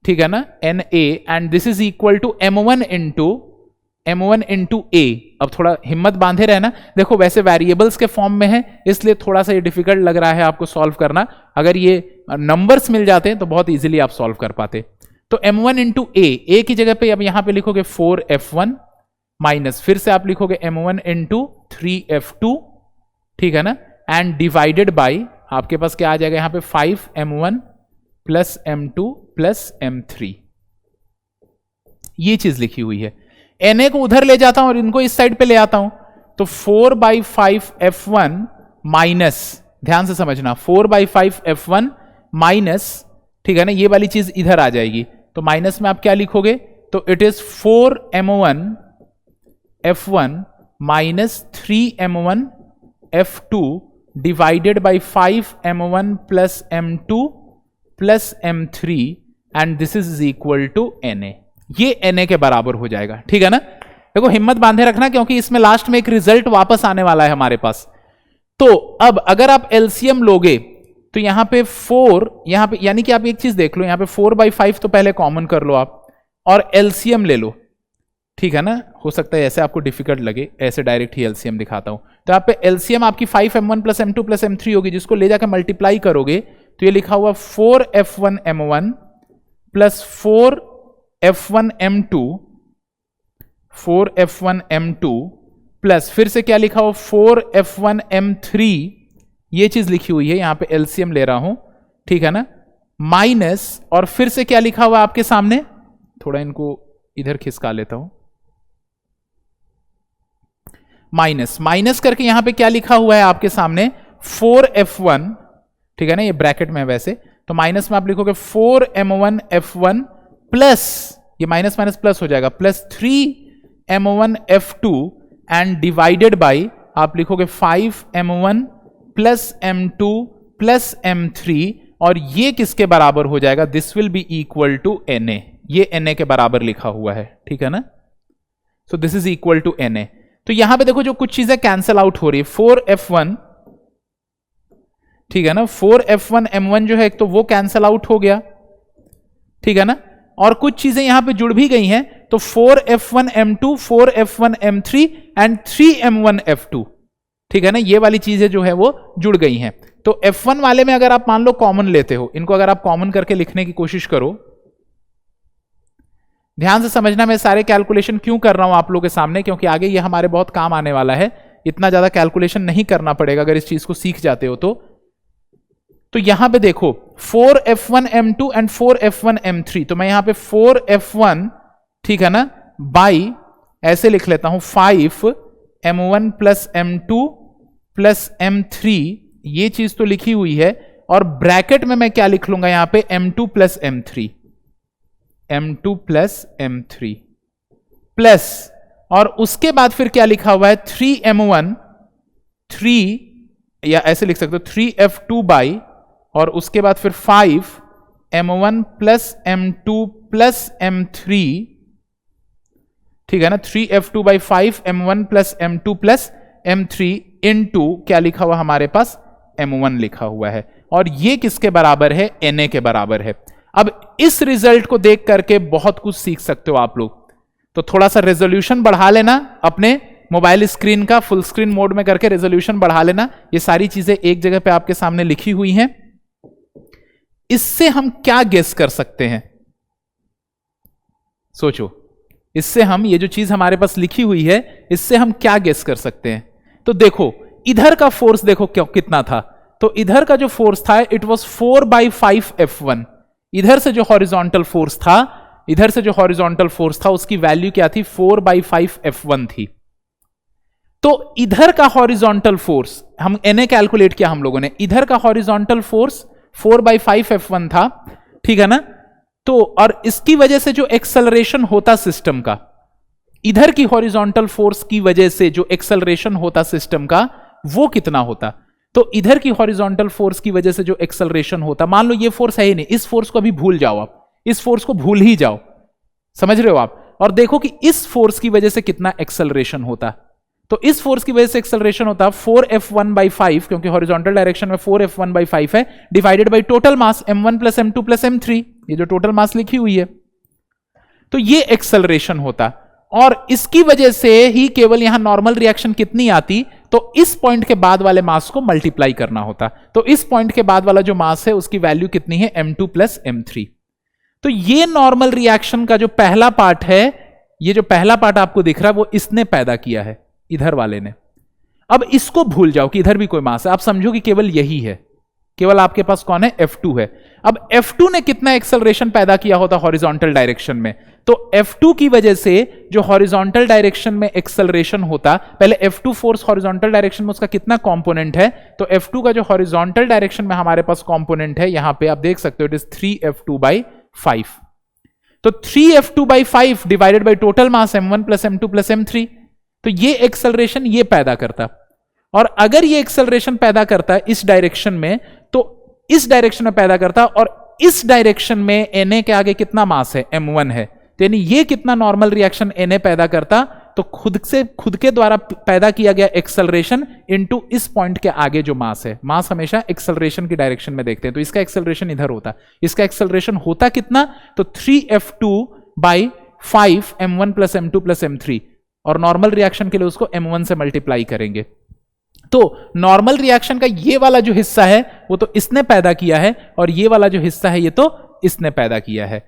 [SPEAKER 2] ठीक है ना, Na and this is equal to M1 into A। अब थोड़ा हिम्मत बांधे रहना, देखो वैसे वेरिएबल्स के फॉर्म में है इसलिए थोड़ा सा ये डिफिकल्ट लग रहा है आपको सॉल्व करना। अगर ये नंबर्स मिल जाते तो बहुत इजीली आप सॉल्व कर पाते। तो M1 इंटू A की जगह पे अब यहां पे लिखोगे 4F1 माइनस, फिर से आप लिखोगे M1 इंटू 3F2, ठीक है ना, एंड डिवाइडेड बाई आपके पास क्या आ जाएगा यहां पे 5M1 plus M2 plus M3, ये चीज लिखी हुई है। Na को उधर ले जाता हूं और इनको इस साइड पे ले आता हूं, तो 4/5 F1 माइनस, ध्यान से समझना, 4/5 F1 माइनस, ठीक है ना, ये वाली चीज इधर आ जाएगी। तो माइनस में आप क्या लिखोगे, तो it is 4M1 F1 minus 3M1 F2 divided by 5M1 plus M2 plus M3 and this is equal to Na। ये Na के बराबर हो जाएगा, ठीक है ना। देखो हिम्मत बांधे रखना क्योंकि इसमें लास्ट में एक रिजल्ट वापस आने वाला है हमारे पास। तो अब अगर आप एलसीएम लोगे तो यहां पे 4, यहां पे यानी कि आप एक चीज देख लो, यहां पे 4/5 तो पहले कॉमन कर लो आप और एलसीएम ले लो, ठीक है ना। हो सकता है ऐसे आपको डिफिकल्ट लगे, ऐसे डायरेक्ट ही एलसीएम दिखाता हूं। तो आप पे एलसीएम आपकी 5M1 plus M2 plus M3 होगी, जिसको ले जाकर मल्टीप्लाई करोगे तो ये लिखा हुआ 4F1M1 प्लस 4F1M2 प्लस फिर से क्या लिखा हुआ 4F1M3, ये चीज लिखी हुई है, यहां पे एलसीएम ले रहा हूं, ठीक है ना, माइनस और फिर से क्या लिखा हुआ आपके सामने, थोड़ा इनको इधर खिसका लेता हूं, माइनस करके यहां पे क्या लिखा हुआ है आपके सामने 4F1, ठीक है ना, ये ब्रैकेट में है वैसे, तो माइनस में आप लिखोगे 4M1F1 प्लस, ये माइनस माइनस प्लस हो जाएगा, plus 3M1F2 and divided by आप लिखोगे 5M1 plus M2 plus M3 और ये किसके बराबर हो जाएगा, this will be equal to Na, ये Na के बराबर लिखा हुआ है, ठीक है ना। So this is equal to Na। तो यहां पे देखो जो कुछ चीजें कैंसल आउट हो रही है, 4F1 ठीक है ना, 4f1 m1 जो है एक तो वो कैंसल आउट हो गया, ठीक है ना, और कुछ चीजें यहां पे जुड़ भी गई हैं, तो 4f1 m2, 4f1 m3 and 3m1 f2, ठीक है ना, ये वाली चीजें जो है वो जुड़ गई हैं। तो f1 वाले में अगर आप मान लो कॉमन लेते हो, इनको अगर आप कॉमन करके लिखने की कोशिश करो, ध्यान से समझना, मैं सारे कैलकुलेशन क्यों कर रहा हूं आप लोगों के सामने, क्योंकि आगे ये हमारे बहुत काम आने वाला है, इतना ज्यादा कैलकुलेशन नहीं करना पड़ेगा अगर इस चीज को सीख जाते हो तो यहां पे देखो 4f1 m2 and 4f1 m3, तो मैं यहां पे 4f1, ठीक है ना, बाई ऐसे लिख लेता हूं 5m1 plus m2 plus m3, ये चीज तो लिखी हुई है, और ब्रैकेट में मैं क्या लिख लूंगा यहां पे m2 plus m3, m2 plus m3 plus, और उसके बाद फिर क्या लिखा हुआ है 3m1, 3 या ऐसे लिख सकते हो 3f2 बाई, और उसके बाद फिर 5m1 plus m2 plus m3, ठीक है ना, 3f2 by 5m1 plus m2 plus m3 into क्या लिखा हुआ हमारे पास m1 लिखा हुआ है, और ये किसके बराबर है, na के बराबर है। अब इस रिजल्ट को देख करके बहुत कुछ सीख सकते हो आप लोग, तो थोड़ा सा रेजोल्यूशन बढ़ा लेना अपने मोबाइल स्क्रीन का, फुल स्क्रीन मोड में करके रेजोल्यूशन बढ़ा लेना, ये सारी चीजें एक जगह पे आपके सामने लिखी हुई हैं। इससे हम क्या गेस कर सकते हैं, सोचो, इससे हम, ये जो चीज हमारे पास लिखी हुई है, इससे हम क्या गेस कर सकते हैं। तो देखो इधर का फोर्स देखो क्यों कितना था, तो इधर का जो फोर्स था इट वाज 4/5f1, इधर से जो हॉरिजॉन्टल फोर्स था, इधर से जो हॉरिजॉन्टल फोर्स था उसकी वैल्यू क्या थी, 4/5f1 थी। तो इधर का हॉरिजॉन्टल फोर्स हम Na कैलकुलेट किया हम लोगों ने, इधर का हॉरिजॉन्टल फोर्स 4/5f1 था, ठीक है ना, तो और इसकी वजह से जो एक्सेलरेशन होता सिस्टम का, इधर की हॉरिजॉन्टल फोर्स की वजह से जो एक्सेलरेशन होता सिस्टम का वो कितना होता, तो इधर की हॉरिजॉन्टल फोर्स की वजह से जो एक्सेलरेशन होता, मान लो ये फोर्स है ही नहीं, इस फोर्स को अभी भूल जाओ आप, इस फोर्स को भूल ही जाओ, समझ रहे हो आप, और देखो कि इस फोर्स की वजह से कितना एक्सेलरेशन होता, तो इस फोर्स की वजह से एक्सेलरेशन होता 4f1/5, क्योंकि हॉरिजॉन्टल डायरेक्शन में 4f1/5 है, divided by total mass m1 plus m2 plus m3, ये जो टोटल मास लिखी हुई है, तो ये एक्सेलरेशन होता, और इसकी वजह से ही केवल यहां नॉर्मल रिएक्शन कितनी आती, तो इस पॉइंट के बाद वाले मास को मल्टीप्लाई करना होता, तो इस पॉइंट के बाद वाला जो मास है उसकी वैल्यू कितनी है, m2 प्लस m3। तो ये नॉर्मल रिएक्शन का जो पहला पार्ट है, ये जो पहला पार्ट आपको दिख रहा है वो इसने पैदा किया है, इधर वाले ने। अब इसको भूल जाओ कि इधर भी कोई मास है, आप समझो कि केवल यही है, केवल आपके पास कौन है, F2 है। अब F2 ने कितना एक्सेलरेशन पैदा किया होता हॉरिजॉन्टल डायरेक्शन में, तो F2 की वजह से जो हॉरिजॉन्टल डायरेक्शन में एक्सेलरेशन होता, पहले F2 फोर्स हॉरिजॉन्टल डायरेक्शन में उसका कितना कंपोनेंट है, तो F2 का जो हॉरिजॉन्टल डायरेक्शन में हमारे पास कंपोनेंट है, यहां पे आप देख सकते हो इट इज 3f2/5, तो 3f2/5 divided by total mass m1 plus m2 plus m3, तो ये एक्सेलरेशन ये पैदा करता, और अगर ये एक्सेलरेशन पैदा करता है इस डायरेक्शन में, तो इस डायरेक्शन में पैदा करता, और इस डायरेक्शन में Na के आगे कितना मास है, m1 है, तो यानी ये कितना नॉर्मल रिएक्शन Na पैदा करता, तो खुद के द्वारा पैदा किया गया एक्सेलरेशन इनटू इस पॉइंट के आगे जो मास है, मास हमेशा एक्सेलरेशन की डायरेक्शन में देखते हैं, तो इसका एक्सेलरेशन इधर होता, इसका एक्सेलरेशन होता कितना, तो 3f2/5 m1 plus m2 plus m3, और नॉर्मल रिएक्शन के लिए उसको m1 से मल्टीप्लाई करेंगे, तो नॉर्मल रिएक्शन का ये वाला जो हिस्सा है वो तो इसने पैदा किया है, और ये वाला जो हिस्सा है ये तो इसने पैदा किया है।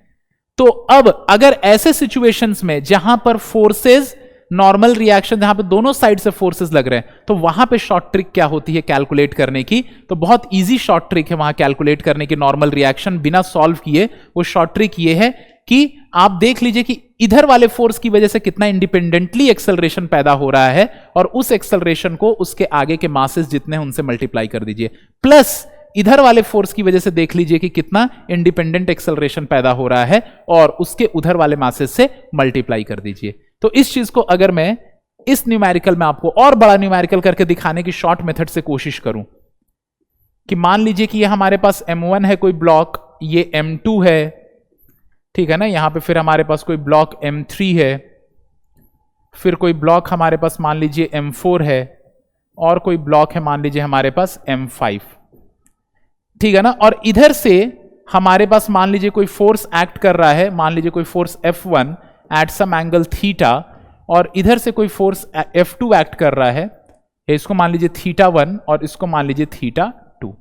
[SPEAKER 2] तो अब अगर ऐसे सिचुएशंस में जहां पर फोर्सेस, नॉर्मल रिएक्शन जहां पे दोनों साइड से फोर्सेस लग रहे हैं, तो वहां पे शॉर्ट ट्रिक क्या होती है कैलकुलेट करने की, तो बहुत इजी शॉर्ट ट्रिक है वहां कैलकुलेट करने की नॉर्मल रिएक्शन बिना सॉल्व किए। वो शॉर्ट ट्रिक ये है कि आप देख लीजिए कि इधर वाले फोर्स की वजह से कितना इंडिपेंडेंटली एक्सेलरेशन पैदा हो रहा है, और उस एक्सेलरेशन को उसके आगे के मासेस जितने हैं उनसे मल्टीप्लाई कर दीजिए, प्लस इधर वाले फोर्स की वजह से देख लीजिए कि कितना इंडिपेंडेंट एक्सेलरेशन पैदा हो रहा है, और उसके उधर वाले मासेस से मल्टीप्लाई कर दीजिए। तो इस चीज को अगर मैं इस न्यूमेरिकल में आपको और बड़ा न्यूमेरिकल करके दिखाने की शॉर्ट मेथड से कोशिश करूं, कि मान लीजिए कि ये हमारे पास m1 है कोई ब्लॉक, ये m2 है, ठीक है ना, यहां पे फिर हमारे पास कोई ब्लॉक m3 है, फिर कोई ब्लॉक हमारे पास मान लीजिए m4 है, और कोई ब्लॉक है मान लीजिए हमारे पास m5, ठीक है ना। और इधर से हमारे पास मान लीजिए कोई फोर्स एक्ट कर रहा है, मान लीजिए कोई force F1 at some angle theta, और इधर से कोई फोर्स F2 एक्ट कर रहा है, इसको मान लीजिए θ1 और इसको मान लीजिए θ2।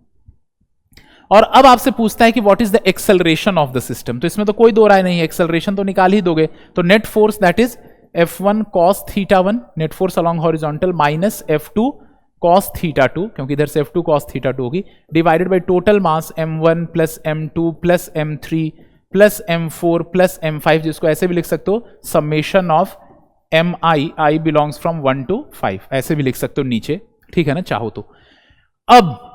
[SPEAKER 2] और अब आपसे पूछता है कि what is the acceleration of the system, तो इसमें तो कोई दो राय नहीं है, एक्सेलरेशन तो निकाल ही दोगे। तो net force that is F1 cos θ1 net force along horizontal minus F2 cos θ2, क्योंकि इधर से F2 cos θ2 होगी, divided by total mass M1 plus M2 plus M3 plus M4 plus M5, जिसको ऐसे भी लिख सकते हो summation of I belongs from 1 to 5, ऐसे भी लिख सकते हो नीचे, ठीक है ना चाहो तो। अब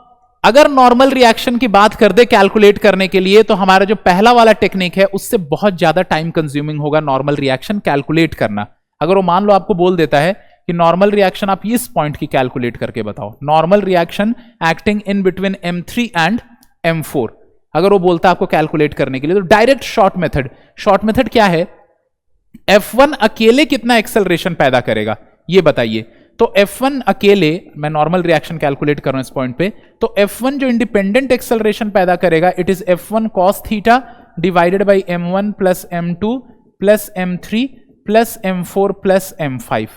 [SPEAKER 2] अगर नॉर्मल रिएक्शन की बात कर दे कैलकुलेट करने के लिए, तो हमारा जो पहला वाला टेक्निक है उससे बहुत ज्यादा टाइम कंज्यूमिंग होगा नॉर्मल रिएक्शन कैलकुलेट करना। अगर वो मान लो आपको बोल देता है कि नॉर्मल रिएक्शन आप इस पॉइंट की कैलकुलेट करके बताओ, normal reaction acting in between M3 and M4, अगर वो बोलता है आपको कैलकुलेट करने के लिए, तो डायरेक्ट शॉर्ट मेथड क्या है, F1 अकेले कितना एक्सेलरेशन पैदा करेगा ये बताइए। तो F1 अकेले, मैं नॉर्मल रिएक्शन कैलकुलेट कर रहा हूं इस पॉइंट पे, तो F1 जो इंडिपेंडेंट एक्सेलरेशन पैदा करेगा it is F1 cos theta divided by M1 plus M2 plus M3 plus M4 plus M5।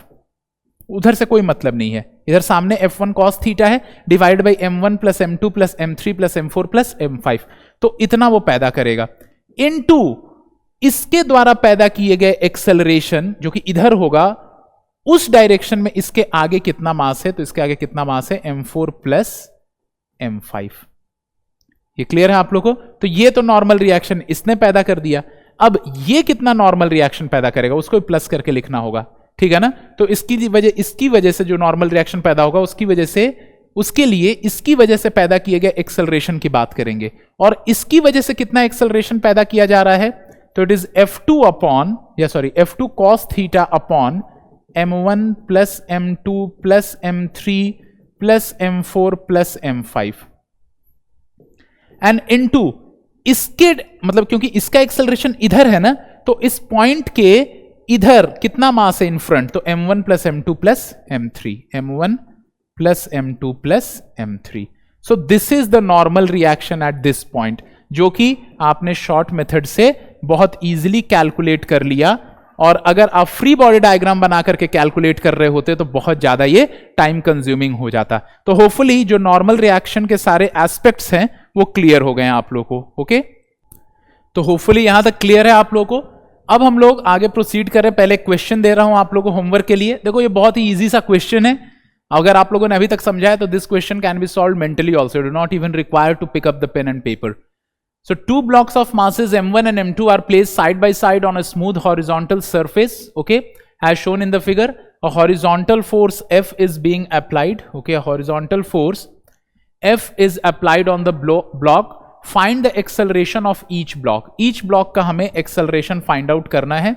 [SPEAKER 2] उधर से कोई मतलब नहीं है, इधर सामने F1 cos थीटा है divide by M1 plus M2 plus M3 plus M4 plus M5, तो इतना वो पैदा करेगा, इनटू इसके द्वारा पैदा किए गए एक्सेलरेशन जो कि इधर होगा, उस डायरेक्शन में इसके आगे कितना मास है, तो इसके आगे कितना मास है M4 प्लस M5। ये क्लियर है आप लोगों को। तो ये तो नॉर्मल रिएक्शन इसने पैदा कर दिया, अब ये कितना नॉर्मल रिएक्शन पैदा करेगा उसको प्लस करके लिखना होगा, ठीक है ना। तो इसकी वजह से जो नॉर्मल रिएक्शन पैदा होगा उसकी वजह से, उसके लिए इसकी वजह से पैदा किए गए एक्सेलरेशन की बात करेंगे, और इसकी वजह से कितना एक्सेलरेशन पैदा किया जा रहा है, तो it is F2 cos theta upon M1 plus M2 plus M3 plus M4 plus M5 and into इसके, मतलब क्योंकि इसका एक्सेलरेशन इधर है ना, तो इस पॉइंट के इधर कितना मास है इन फ्रंट, तो M1 plus M2 plus M3, M1 plus M2 plus M3। So this is the normal reaction at this point, जो कि आपने शॉर्ट मेथड से बहुत इजीली कैलकुलेट कर लिया, और अगर आप फ्री बॉडी डायग्राम बना करके कैलकुलेट कर रहे होते तो बहुत ज्यादा ये टाइम कंज्यूमिंग हो जाता। तो होपफुली जो नॉर्मल रिएक्शन के सारे एस्पेक्ट्स हैं वो क्लियर हो गए हैं आप लोगों को, ओके। तो होपफुली यहां तक क्लियर है आप लोगों को। अब हम लोग आगे प्रोसीड करें, पहले क्वेश्चन दे रहा हूं आप लोगों को होमवर्क के लिए। देखो ये बहुत ही इजी सा क्वेश्चन है, अगर आप लोगों ने अभी तक समझा है तो this question can be solve mentally also, do not even require to pick up the pen and paper. So two blocks of masses M1 and M2 are placed side by side on a smooth horizontal surface, okay, as shown in the figure. A horizontal force F is being applied, okay, a horizontal force F is applied on the block. Find the acceleration of each block. Each block का हमें acceleration find out करना है।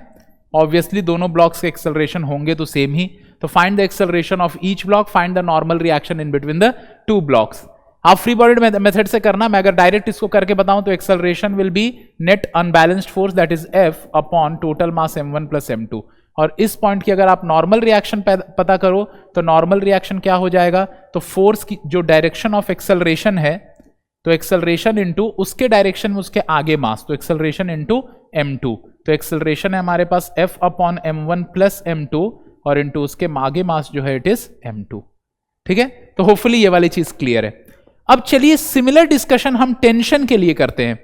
[SPEAKER 2] Obviously दोनों blocks के acceleration होंगे तो same ही, तो find the acceleration of each block, find the normal reaction in between the two blocks. आप फ्री बॉडी मेथड से करना, मैं अगर डायरेक्ट इसको करके बताऊं तो acceleration will be net unbalanced force that is F upon total mass M1 plus M2। और इस पॉइंट की अगर आप नॉर्मल रिएक्शन पता करो तो नॉर्मल रिएक्शन क्या हो जाएगा, तो फोर्स की जो डायरेक्शन ऑफ एक्सेलरेशन है, तो एक्सेलरेशन इनटू उसके डायरेक्शन में उसके आगे मास, तो एक्सेलरेशन इनटू M2, तो एक्सेलरेशन है हमारे पास F upon M1 plus M2 और इनटू उसके आगे मास जो है इट इज M2, ठीक है। तो होपफुली ये वाली चीज क्लियर है। अब चलिए सिमिलर डिस्कशन हम टेंशन के लिए करते हैं।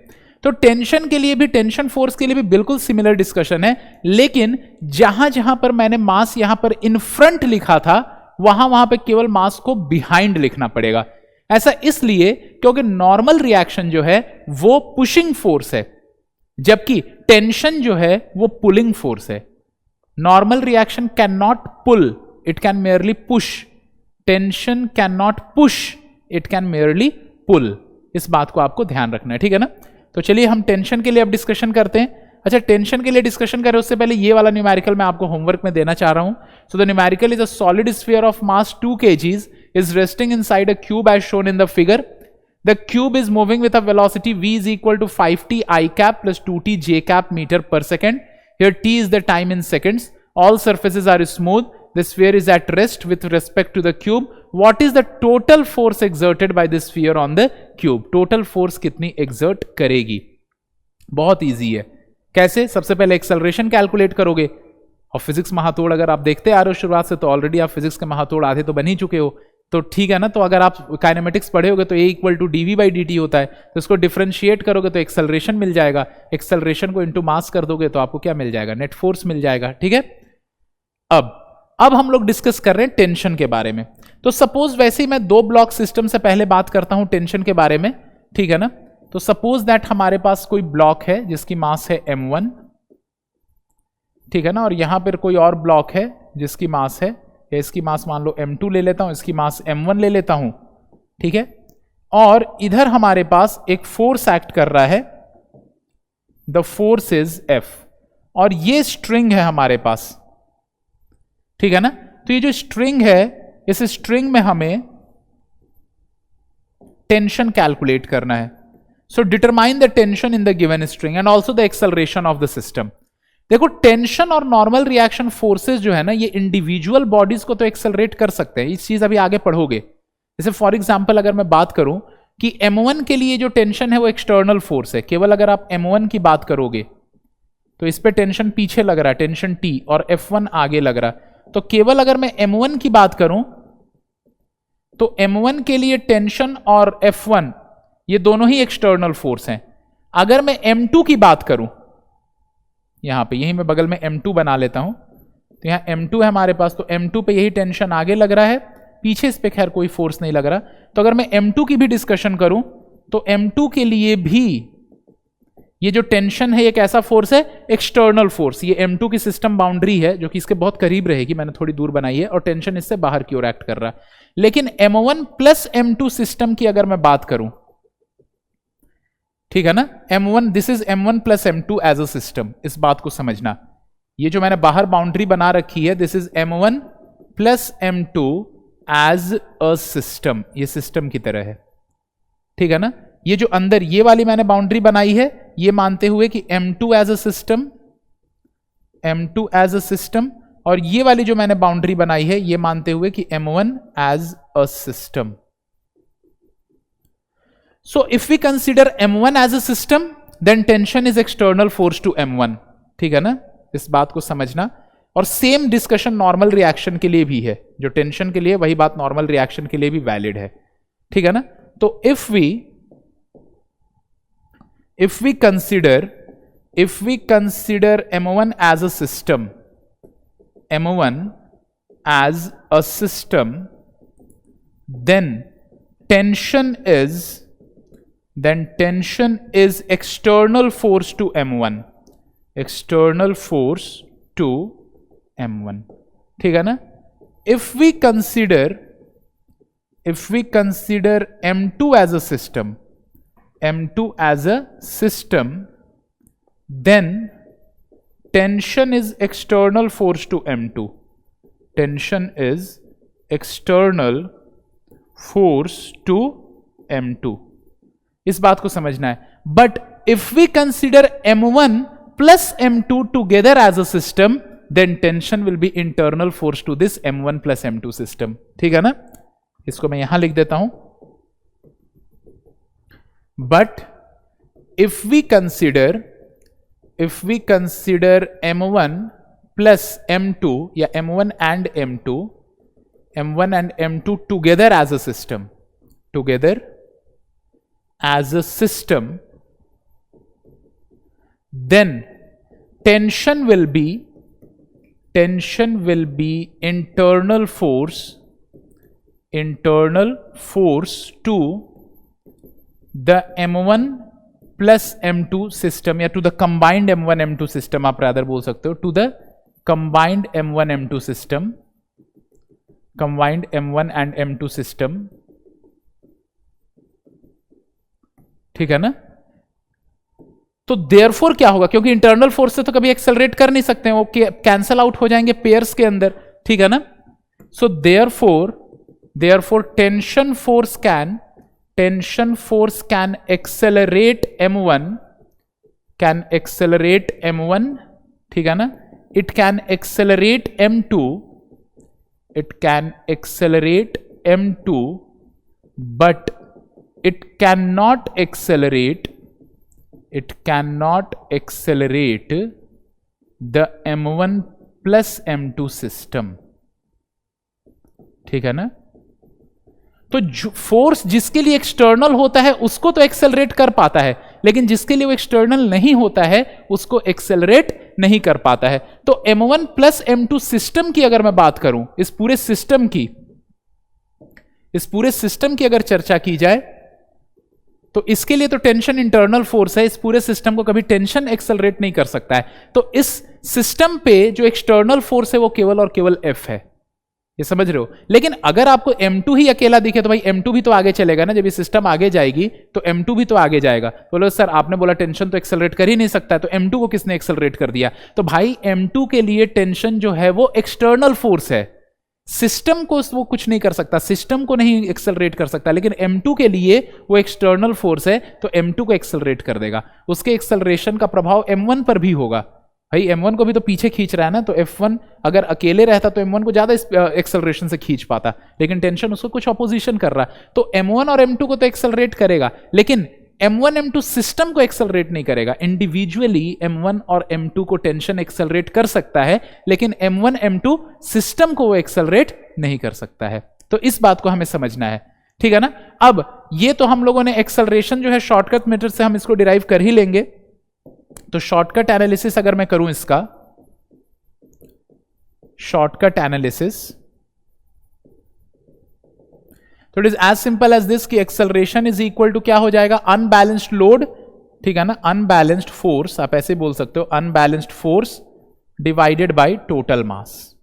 [SPEAKER 2] तो टेंशन के लिए भी, टेंशन फोर्स के लिए भी बिल्कुल सिमिलर डिस्कशन है, लेकिन जहां जहां पर मैंने मास यहां पर इन फ्रंट लिखा था वहां पे केवल मास को बिहाइंड लिखना पड़ेगा। ऐसा इसलिए क्योंकि नॉर्मल रिएक्शन जो है वो पुशिंग फोर्स है, जबकि टेंशन जो है वो पुलिंग फोर्स है। Normal reaction can not pull, it can merely push. Tension can not push, it can merely pull. इस बात को आपको ध्यान रखना है, ठीक है ना। तो चलिए हम टेंशन के लिए अब डिस्कशन करते हैं। अच्छा, टेंशन के लिए डिस्कशन करें उससे पहले ये वाला न्यूमेरिकल मैं आपको होमवर्क में देना चाह रहा हूं। So the numerical is a solid sphere of mass 2 kg is resting inside a cube as shown in the figure. The cube is moving with a velocity v is equal to 5t I cap plus 2t j cap meter per second. Here t is the time in seconds. All surfaces are smooth. The sphere is at rest with respect to the cube, what is the total force exerted by the sphere on the cube, total force कितनी exert करेगी। बहुत easy है। कैसे? सबसे पहले acceleration calculate करोगे, और physics महातोड़ अगर आप देखते आ रहे हो शुरुआत से तो ऑलरेडी आप फिजिक्स के महातोड़ आधे तो बन ही चुके हो, तो ठीक है ना। तो अगर आप काइनेमेटिक्स पढ़े होगे तो A equal to D V by D T होता है, तो इसको डिफरेंशिएट करोगे तो एक्सेलरेशन मिल जाएगा, एक्सेलरेशन को इनटू मास कर दोगे तो आपको क्या मिल जाएगा, नेट फोर्स मिल जाएगा। ठीक है। अब हम लोग डिस्कस कर रहे हैं टेंशन के बारे में। तो सपोज वैसे ही मैं दो ब्लॉक सिस्टम से पहले बात करता हूं टेंशन के बारे में, ठीक है ना। तो सपोज दैट हमारे पास कोई ब्लॉक है जिसकी मास है m1, ठीक है ना, और यहां पर कोई और ब्लॉक है जिसकी मास है, या इसकी मास मान लो m2 ले लेता हूं, इसकी मास m1 ले लेता हूं, ठीक है। और इधर हमारे पास एक फोर्स एक्ट कर रहा है, द फोर्स इज F, और ये स्ट्रिंग है हमारे पास, ठीक है ना। तो ये जो स्ट्रिंग है, इस स्ट्रिंग में हमें टेंशन कैलकुलेट करना है। So determine the tension in the given string and also the acceleration of the system. देखो टेंशन और नॉर्मल रिएक्शन फोर्सेस जो है ना, ये इंडिविजुअल बॉडीज को तो एक्सेलरेट कर सकते हैं, इस चीज अभी आगे पढ़ोगे। जैसे फॉर एग्जांपल अगर मैं बात करूं कि m1 के लिए जो टेंशन है वो एक्सटर्नल फोर्स है, केवल अगर आप m1 की बात करोगे तो इस पे टेंशन पीछे लग रहा है, टेंशन T, और F1 आगे लग रहा है। तो केवल अगर मैं m1 की बात करूं तो m1 के लिए टेंशन और F1 ये दोनों ही एक्सटर्नल फोर्स हैं। अगर मैं m2 की बात करूं, यहां पे यही मैं बगल में m2 बना लेता हूं, तो यहां m2 है हमारे पास, तो m2 पे यही टेंशन आगे लग रहा है, पीछे इस पे खैर कोई फोर्स नहीं लग रहा। तो अगर मैं m2 की भी डिस्कशन करूं तो m2 के लिए भी ये जो टेंशन है एक ऐसा फोर्स है, एक्सटर्नल फोर्स। ये m2 की सिस्टम बाउंड्री है जो कि इसके बहुत करीब रहेगी, मैंने थोड़ी दूर बनाई है, और टेंशन इससे बाहर की ओर एक्ट कर रहा है। लेकिन m1 प्लस m2 सिस्टम की अगर मैं बात करूं, ठीक है ना, m1, this is m1 plus m2 as a system, इस बात को समझना। ये जो मैंने बाहर बाउंड्री बना रखी है, this is m1 plus m2 as a system, ये सिस्टम की तरह है, ठीक है ना। ये जो अंदर ये वाली मैंने बाउंड्री बनाई है, ये मानते हुए कि m2 as a system, m2 as a system, और ये वाली जो मैंने बाउंड्री बनाई है ये मानते हुए कि m1 as a system. So if we consider m1 as a system, then tension is external force to m1, ठीक है ना, इस बात को समझना। और सेम डिस्कशन नॉर्मल रिएक्शन के लिए भी है, जो टेंशन के लिए वही बात नॉर्मल रिएक्शन के लिए भी वैलिड है, ठीक है ना। तो if we consider m1 as a system, m1 as a system, then tension is external force to m1, external force to m1, ठीक है ना। if we consider m2 as a system, then tension is external force to m2, tension is external force to m2, इस बात को समझना है। But if we consider m1 plus m2 together as a system, then tension will be internal force to this m1 plus m2 system, ठीक है ना। इसको मैं यहां लिख देता हूं। But if we consider m1 plus m2 या m1 and m2 together as a system, together as a system, then tension will be internal force to the m1 plus m2 system, या to the combined m1 m2 system आप rather बोल सकते हो, to the combined m1 m2 system, combined m1 and m2 system, ठीक है ना। तो therefore क्या होगा, क्योंकि इंटरनल फोर्स से तो कभी एक्सेलरेट कर नहीं सकते हैं, वो कैंसल आउट हो जाएंगे पेयर्स के अंदर, ठीक है ना। सो therefore tension force can accelerate m1, ठीक है ना। It can accelerate m2 it can accelerate m2 but it cannot accelerate the m1 plus m2 system. ठीक है ना? तो फोर्स जिसके लिए एक्सटर्नल होता है उसको तो एक्सेलरेट कर पाता है, लेकिन जिसके लिए वो एक्सटर्नल नहीं होता है उसको एक्सेलरेट नहीं कर पाता है। तो m1 प्लस m2 सिस्टम की अगर मैं बात करूं, इस पूरे सिस्टम की अगर चर्चा की जाए तो इसके लिए तो टेंशन इंटरनल फोर्स है, इस पूरे सिस्टम को कभी टेंशन एक्सेलरेट नहीं कर सकता है। तो इस सिस्टम पे जो एक्सटर्नल फोर्स है वो केवल और केवल F है, ये समझ रहे हो। लेकिन अगर आपको m2 ही अकेला दिखे तो भाई m2 भी तो आगे चलेगा ना, जब ये सिस्टम आगे जाएगी तो m2 भी तो आगे जाएगा। बोलो सर आपने बोला टेंशन तो एक्सेलरेट कर ही नहीं सकता है, तो m2 को किसने एक्सेलरेट कर दिया? तो भाई m2 के लिए टेंशन जो है वो एक्सटर्नल फोर्स है, सिस्टम को वो कुछ नहीं कर सकता, सिस्टम को नहीं एक्सेलरेट कर सकता, लेकिन m2 के लिए वो एक्सटर्नल फोर्स है तो m2 को एक्सेलरेट कर देगा। उसके एक्सेलरेशन का प्रभाव m1 पर भी होगा। भाई m1 को भी तो पीछे खींच रहा है ना, तो F1 अगर अकेले रहता तो m1 को ज्यादा एक्सेलरेशन से खींच पाता, लेकिन टेंशन उसको कुछ ऑपोजिशन कर रहा है, तो m1 और m2 को तो एक्सेलरेट करेगा, लेकिन m1 m2 सिस्टम को एक्सेलरेट नहीं करेगा। इंडिविजुअली m1 और m2 को टेंशन एक्सेलरेट कर सकता है, लेकिन m1 m2 सिस्टम को वो एक्सेलरेट नहीं कर सकता है। तो इस बात को हमें समझना है, ठीक है ना। अब ये तो हम लोगों ने एक्सेलरेशन जो है शॉर्टकट मेथड से हम इसको डिराइव कर ही लेंगे। तो शॉर्टकट एनालिसिस अगर मैं करूं, इसका शॉर्टकट एनालिसिस, तो it is as simple as this कि एक्सेलरेशन इज इक्वल टू क्या हो जाएगा, अनबैलेंस्ड लोड, ठीक है ना, अनबैलेंस्ड फोर्स, आप ऐसे बोल सकते हो, unbalanced force divided by total मास।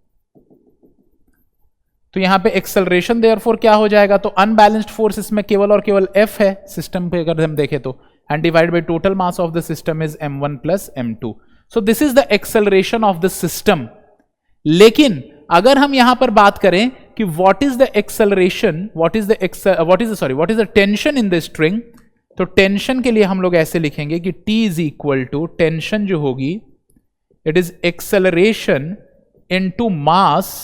[SPEAKER 2] तो यहां पे एक्सेलरेशन देयरफॉर क्या हो जाएगा, तो अनबैलेंस्ड फोर्स इसमें केवल और केवल F है सिस्टम पे अगर हम देखें तो, and divided by total mass of the system is m1 plus m2. So this is the acceleration of the system. लेकिन अगर हम यहां पर बात करें कि what is the acceleration, what is the tension in the string, तो tension के लिए हम लोग ऐसे लिखेंगे कि T is equal to tension जो होगी, it is acceleration into mass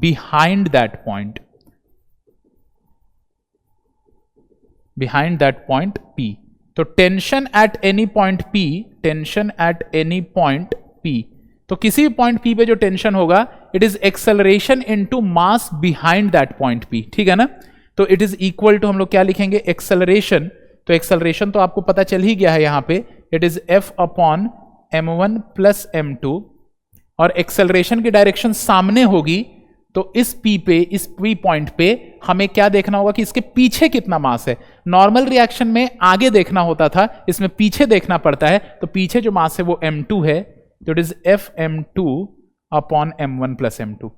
[SPEAKER 2] behind that point, P. तो tension at any point P, tension at any point P, तो किसी भी पॉइंट P पे जो टेंशन होगा it is acceleration into mass behind that point P, ठीक है ना। तो इट इज इक्वल टू, हम लोग क्या लिखेंगे, एक्सेलरेशन, तो एक्सेलरेशन तो आपको पता चल ही गया है यहां पे, it is F upon m1 plus m2, और एक्सेलरेशन की डायरेक्शन सामने होगी, तो इस P पॉइंट पे हमें क्या देखना होगा कि इसके पीछे कितना मास है। नॉर्मल रिएक्शन में आगे देखना होता था, इसमें पीछे देखना पड़ता है, तो पीछे जो मास है वो m2 है, तो it is Fm2 upon m1 plus m2।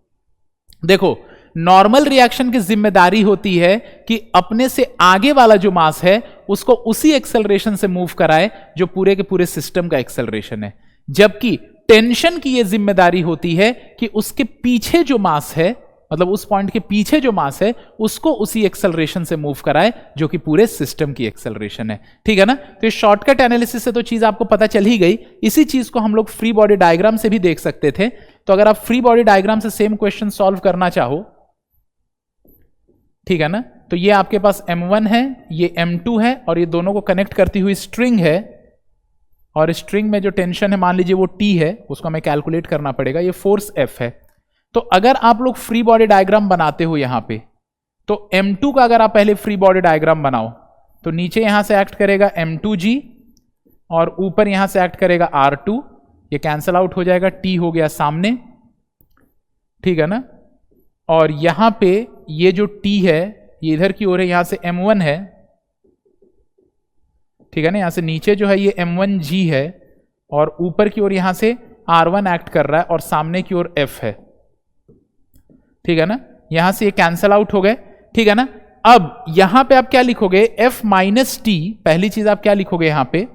[SPEAKER 2] देखो नॉर्मल रिएक्शन की जिम्मेदारी होती है कि अपने से आगे वाला जो मास है उसको उसी एक्सेलरेशन से मूव कराए जो पूरे के पूरे सिस्टम का एक्सेलरेशन है, जबकि टेंशन की यह जिम्मेदारी होती है कि उसके पीछे जो मास है, मतलब उस पॉइंट के पीछे जो मास है उसको उसी एक्सेलरेशन से मूव कराए जो कि पूरे सिस्टम की एक्सेलरेशन है, ठीक है ना। तो इस शॉर्टकट एनालिसिस से तो चीज आपको पता चल ही गई। इसी चीज को हम लोग फ्री बॉडी डायग्राम से भी देख सकते थे। तो अगर आप फ्री बॉडी डायग्राम से सेम क्वेश्चन सॉल्व करना चाहो, ठीक है ना, तो ये आपके पास m1 है, ये m2 है, और ये दोनों को कनेक्ट करती हुई स्ट्रिंग है, और स्ट्रिंग में जो टेंशन है मान लीजिए वो T है, उसको हमें कैलकुलेट करना पड़ेगा, ये फोर्स F है। तो अगर आप लोग फ्री बॉडी डायग्राम बनाते हो यहां पे, तो m2 का अगर आप पहले फ्री बॉडी डायग्राम बनाओ तो नीचे यहां से एक्ट करेगा m2g और ऊपर यहां से एक्ट करेगा r2, ये कैंसल आउट हो जाएगा, T हो गया सामने, ठीक है ना। और यहां पे ये जो T है ये इधर की ओर है, यहां से m1 है, ठीक है ना, यहां से नीचे जो है ये m1g है, और ऊपर की ओर यहां से r1 एक्ट कर रहा है, और सामने की ओर F है, ठीक है ना। यहां से ये कैंसल आउट हो गए, ठीक है ना। अब यहां पे आप क्या लिखोगे, F माइनस टी, पहली चीज आप क्या लिखोगे यहां पे,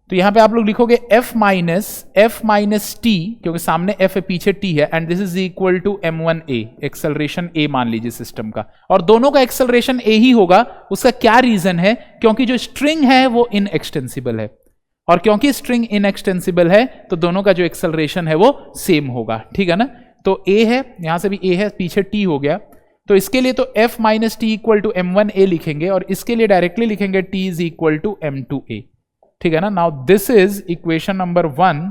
[SPEAKER 2] तो यहां पे आप लोग लिखोगे F माइनस टी, क्योंकि सामने F है पीछे T है, and this is equal to m1a, acceleration A मान लीजिए सिस्टम का, और दोनों का एक्सेलरेशन A ही होगा। उसका क्या रीजन है, क्योंकि जो स्ट्रिंग है वो इनएक्सटेंसिबल है, और क्योंकि स्ट्रिंग इनएक्सटेंसिबल है तो दोनों का जो एक्सेलरेशन है वो सेम होगा, ठीक है ना। तो a है, यहां से भी a है, पीछे t हो गया, तो इसके लिए तो f minus T equal to m1a लिखेंगे और इसके लिए डायरेक्टली लिखेंगे t is equal to m2a। ठीक है ना। Now this is equation number 1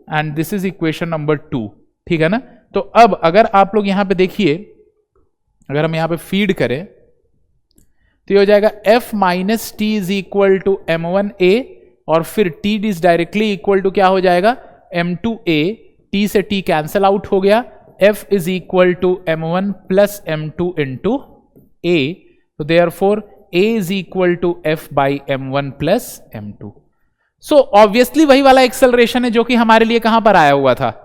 [SPEAKER 2] and this is equation number 2। ठीक है ना। तो अब अगर आप लोग यहां पे देखिए, अगर हम यहां पे फीड करें तो ये हो जाएगा f minus T is equal to m1a और फिर t इज डायरेक्टली इक्वल टू क्या हो जाएगा m2a, t से t कैंसल आउट हो गया, f is equal to m1 plus m2 into a, तो therefore a is equal to f by m1 plus m2। So obviously वही वाला एक्सेलरेशन है जो कि हमारे लिए कहां पर आया हुआ था,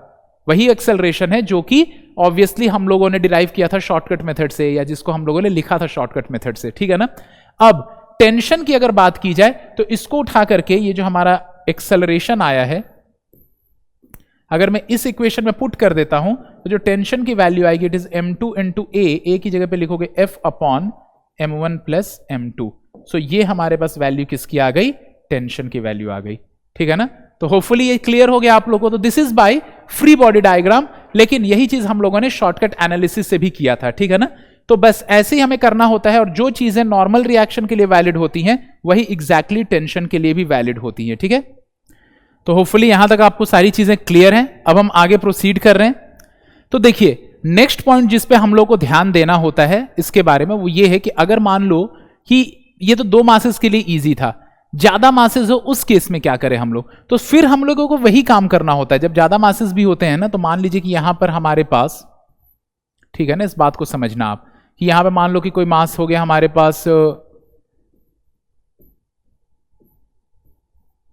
[SPEAKER 2] वही एक्सेलरेशन है जो कि ऑब्वियसली हम लोगों ने डिराइव किया था शॉर्टकट मेथड से, या जिसको हम लोगों ने लिखा था शॉर्टकट मेथड से। ठीक है ना। अब टेंशन की अगर बात की जाए तो इसको उठा करके ये जो हमारा एक्सेलरेशन आया है, अगर मैं इस इक्वेशन में पुट कर देता हूं तो जो टेंशन की वैल्यू आएगी it is m2 into a की जगह पे लिखोगे f upon m1 plus m2। सो ये हमारे पास वैल्यू किसकी आ गई, टेंशन की वैल्यू आ गई। ठीक है ना। तो होपफुली ये क्लियर हो गया आप लोगों को। तो this is by free body diagram, लेकिन यही चीज हम लोगों ने शॉर्टकट एनालिसिस से भी किया था। ठीक है ना। तो बस ऐसे ही हमें करना होता है, और जो चीजें नॉर्मल रिएक्शन के लिए वैलिड होती हैं वही एग्जैक्टली टेंशन के लिए भी वैलिड होती हैं। ठीक है। तो होपफुली यहां तक आपको सारी चीजें क्लियर हैं। अब हम आगे प्रोसीड कर रहे हैं। तो देखिए नेक्स्ट पॉइंट जिस पे हम लोग को ध्यान देना होता है इसके बारे में, वो ये है कि अगर मान लो कि ये तो 2 मासेस के लिए इजी था, ज्यादा मासेस हो उस केस में क्या करें हम लोग, तो फिर हम लोगों को वही काम करना होता है। जब ज्यादा मासेस भी होते हैं ना, तो मान लीजिए कि यहां पर हमारे पास, ठीक है ना, इस बात को समझना आप कि यहां पे मान लो कि कोई मास हो गया हमारे पास,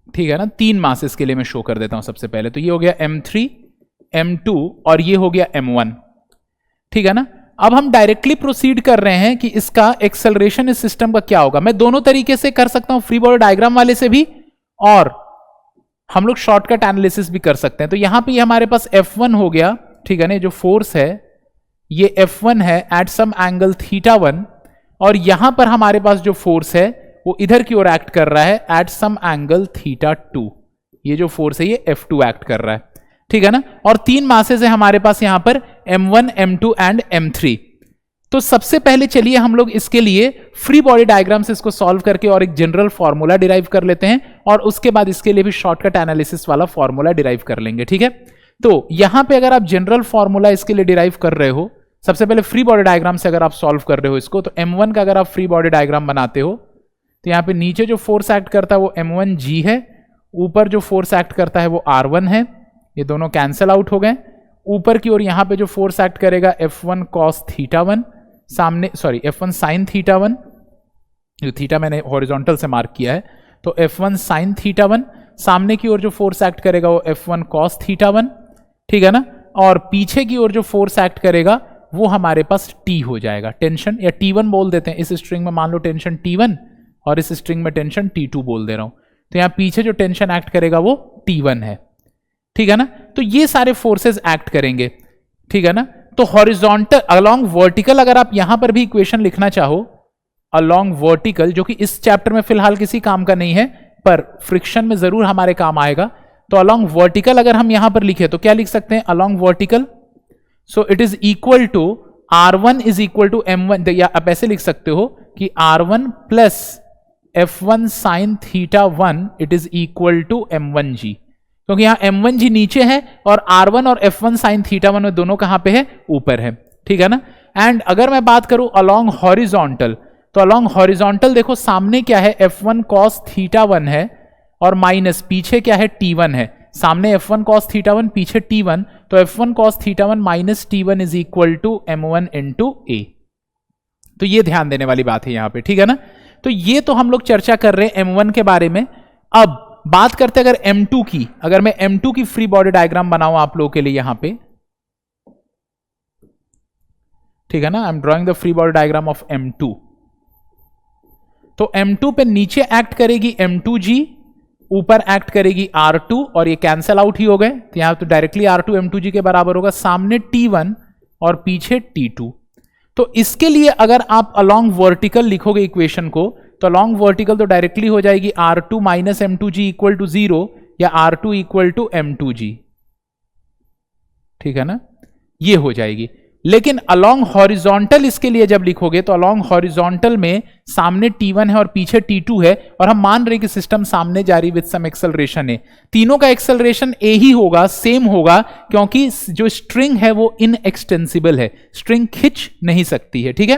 [SPEAKER 2] ठीक है ना, 3 मासेस के लिए मैं शो कर देता हूं सबसे पहले। तो ये हो गया m3, m2 और ये हो गया m1। ठीक है ना। अब हम डायरेक्टली प्रोसीड कर रहे हैं कि इसका एक्सेलरेशन इस सिस्टम का क्या होगा। मैं दोनों तरीके से कर सकता हूं, फ्री बॉडी डायग्राम वाले से भी, और हम लोग शॉर्टकट एनालिसिस भी कर सकते हैं। तो यहां पे ये हमारे पास F1 हो गया। ठीक है ना। जो फोर्स है ये F1 है एट सम एंगल θ1, और यहां पर हमारे पास जो फोर्स है वो इधर की ओर एक्ट कर रहा है एट सम एंगल θ2। ये जो फोर्स है ये F2 एक्ट कर रहा है। ठीक है ना। और 3 मासेस है हमारे पास यहां पर m1, m2 एंड m3। तो सबसे पहले चलिए हम लोग इसके लिए फ्री बॉडी डायग्राम से इसको सॉल्व करके और एक जनरल फॉर्मूला डिराइव कर लेते हैं, और उसके बाद इसके लिए भी शॉर्टकट एनालिसिस वाला फॉर्मूला डिराइव कर लेंगे। ठीक है। तो यहां पे अगर आप जनरल फॉर्मूला इसके लिए डिराइव कर रहे हो, सबसे पहले फ्री बॉडी डायग्राम से अगर आप सॉल्व कर रहे हो इसको, तो m1 का अगर आप फ्री बॉडी डायग्राम बनाते हो तो यहां पे नीचे जो फोर्स एक्ट करता है वो m1g है, ऊपर जो फोर्स एक्ट करता है वो r1 है, ये दोनों कैंसल आउट हो गए। ऊपर की ओर यहां पे जो फोर्स एक्ट करेगा F1 cos θ1, सामने सॉरी F1 sin θ1, जो थीटा मैंने हॉरिजॉन्टल से मार्क किया है, तो F1 sin θ1, सामने की ओर जो फोर्स एक्ट करेगा वो F1 cos θ1। ठीक है ना। और पीछे की ओर जो फोर्स एक्ट करेगा वो हमारे पास T हो जाएगा, टेंशन, या T1 बोल देते हैं। इस स्ट्रिंग में मान लो टेंशन T1 और इस स्ट्रिंग में टेंशन T2 बोल दे रहा हूं। तो यहां पीछे जो टेंशन एक्ट करेगा वो T1 है। ठीक है ना। तो ये सारे फोर्सेस एक्ट करेंगे। ठीक है ना। तो हॉरिजॉन्टल अलोंग वर्टिकल, अगर आप यहां पर भी इक्वेशन लिखना चाहो अलोंग वर्टिकल, जो कि इस चैप्टर में फिलहाल किसी काम का नहीं है पर फ्रिक्शन में जरूर हमारे काम आएगा, तो अलोंग वर्टिकल अगर हम यहां पर लिखे तो क्या लिख सकते हैं, along vertical, so it is equal to r1 is equal to m1, या आप ऐसे लिख सकते हो कि r1 plus F1 sin θ1 it is equal to m1g, क्योंकि यहां m1g नीचे है और r1 और F1 sin θ1 में दोनों कहां पे है, ऊपर है। ठीक है ना। एंड अगर मैं बात करूं अलोंग हॉरिजॉन्टल, तो अलोंग हॉरिजॉन्टल देखो सामने क्या है, F1 cos θ1 है और माइनस पीछे क्या है, T1 है। सामने F1 cos θ1, पीछे T1, तो F1 cos θ1 minus T1 is equal to m1 into a। तो ये ध्यान देने वाली बात है यहां पे। ठीक है ना। तो ये तो हम लोग चर्चा कर रहे हैं m1 के बारे में। अब बात करते हैं अगर m2 की, अगर मैं m2 की फ्री बॉडी डायग्राम बनाऊं आप लोगों के लिए यहां पे, ठीक है ना, I am drawing the free body diagram of m2। तो m2 पे नीचे एक्ट करेगी m2g, ऊपर एक्ट करेगी r2, और ये कैंसल आउट ही हो गए, तो यहां तो डायरेक्टली r2 m2g के बराबर होगा, सामने T1 और पीछे T2। तो इसके लिए अगर आप अलोंग वर्टिकल लिखोगे इक्वेशन को, तो अलोंग वर्टिकल तो डायरेक्टली हो जाएगी r2 minus m2g equal to 0, या r2 इक्वल टू m2g। ठीक है ना। ये हो जाएगी। लेकिन अलोंग हॉरिजॉन्टल इसके लिए जब लिखोगे तो अलोंग हॉरिजॉन्टल में सामने T1 है और पीछे T2 है, और हम मान रहे कि सिस्टम सामने जा रही विद सम एक्सेलरेशन है। तीनों का एक्सेलरेशन ए ही होगा, सेम होगा, क्योंकि जो स्ट्रिंग है वो इनएक्सटेंसिबल है, स्ट्रिंग खिंच नहीं सकती है। ठीक है,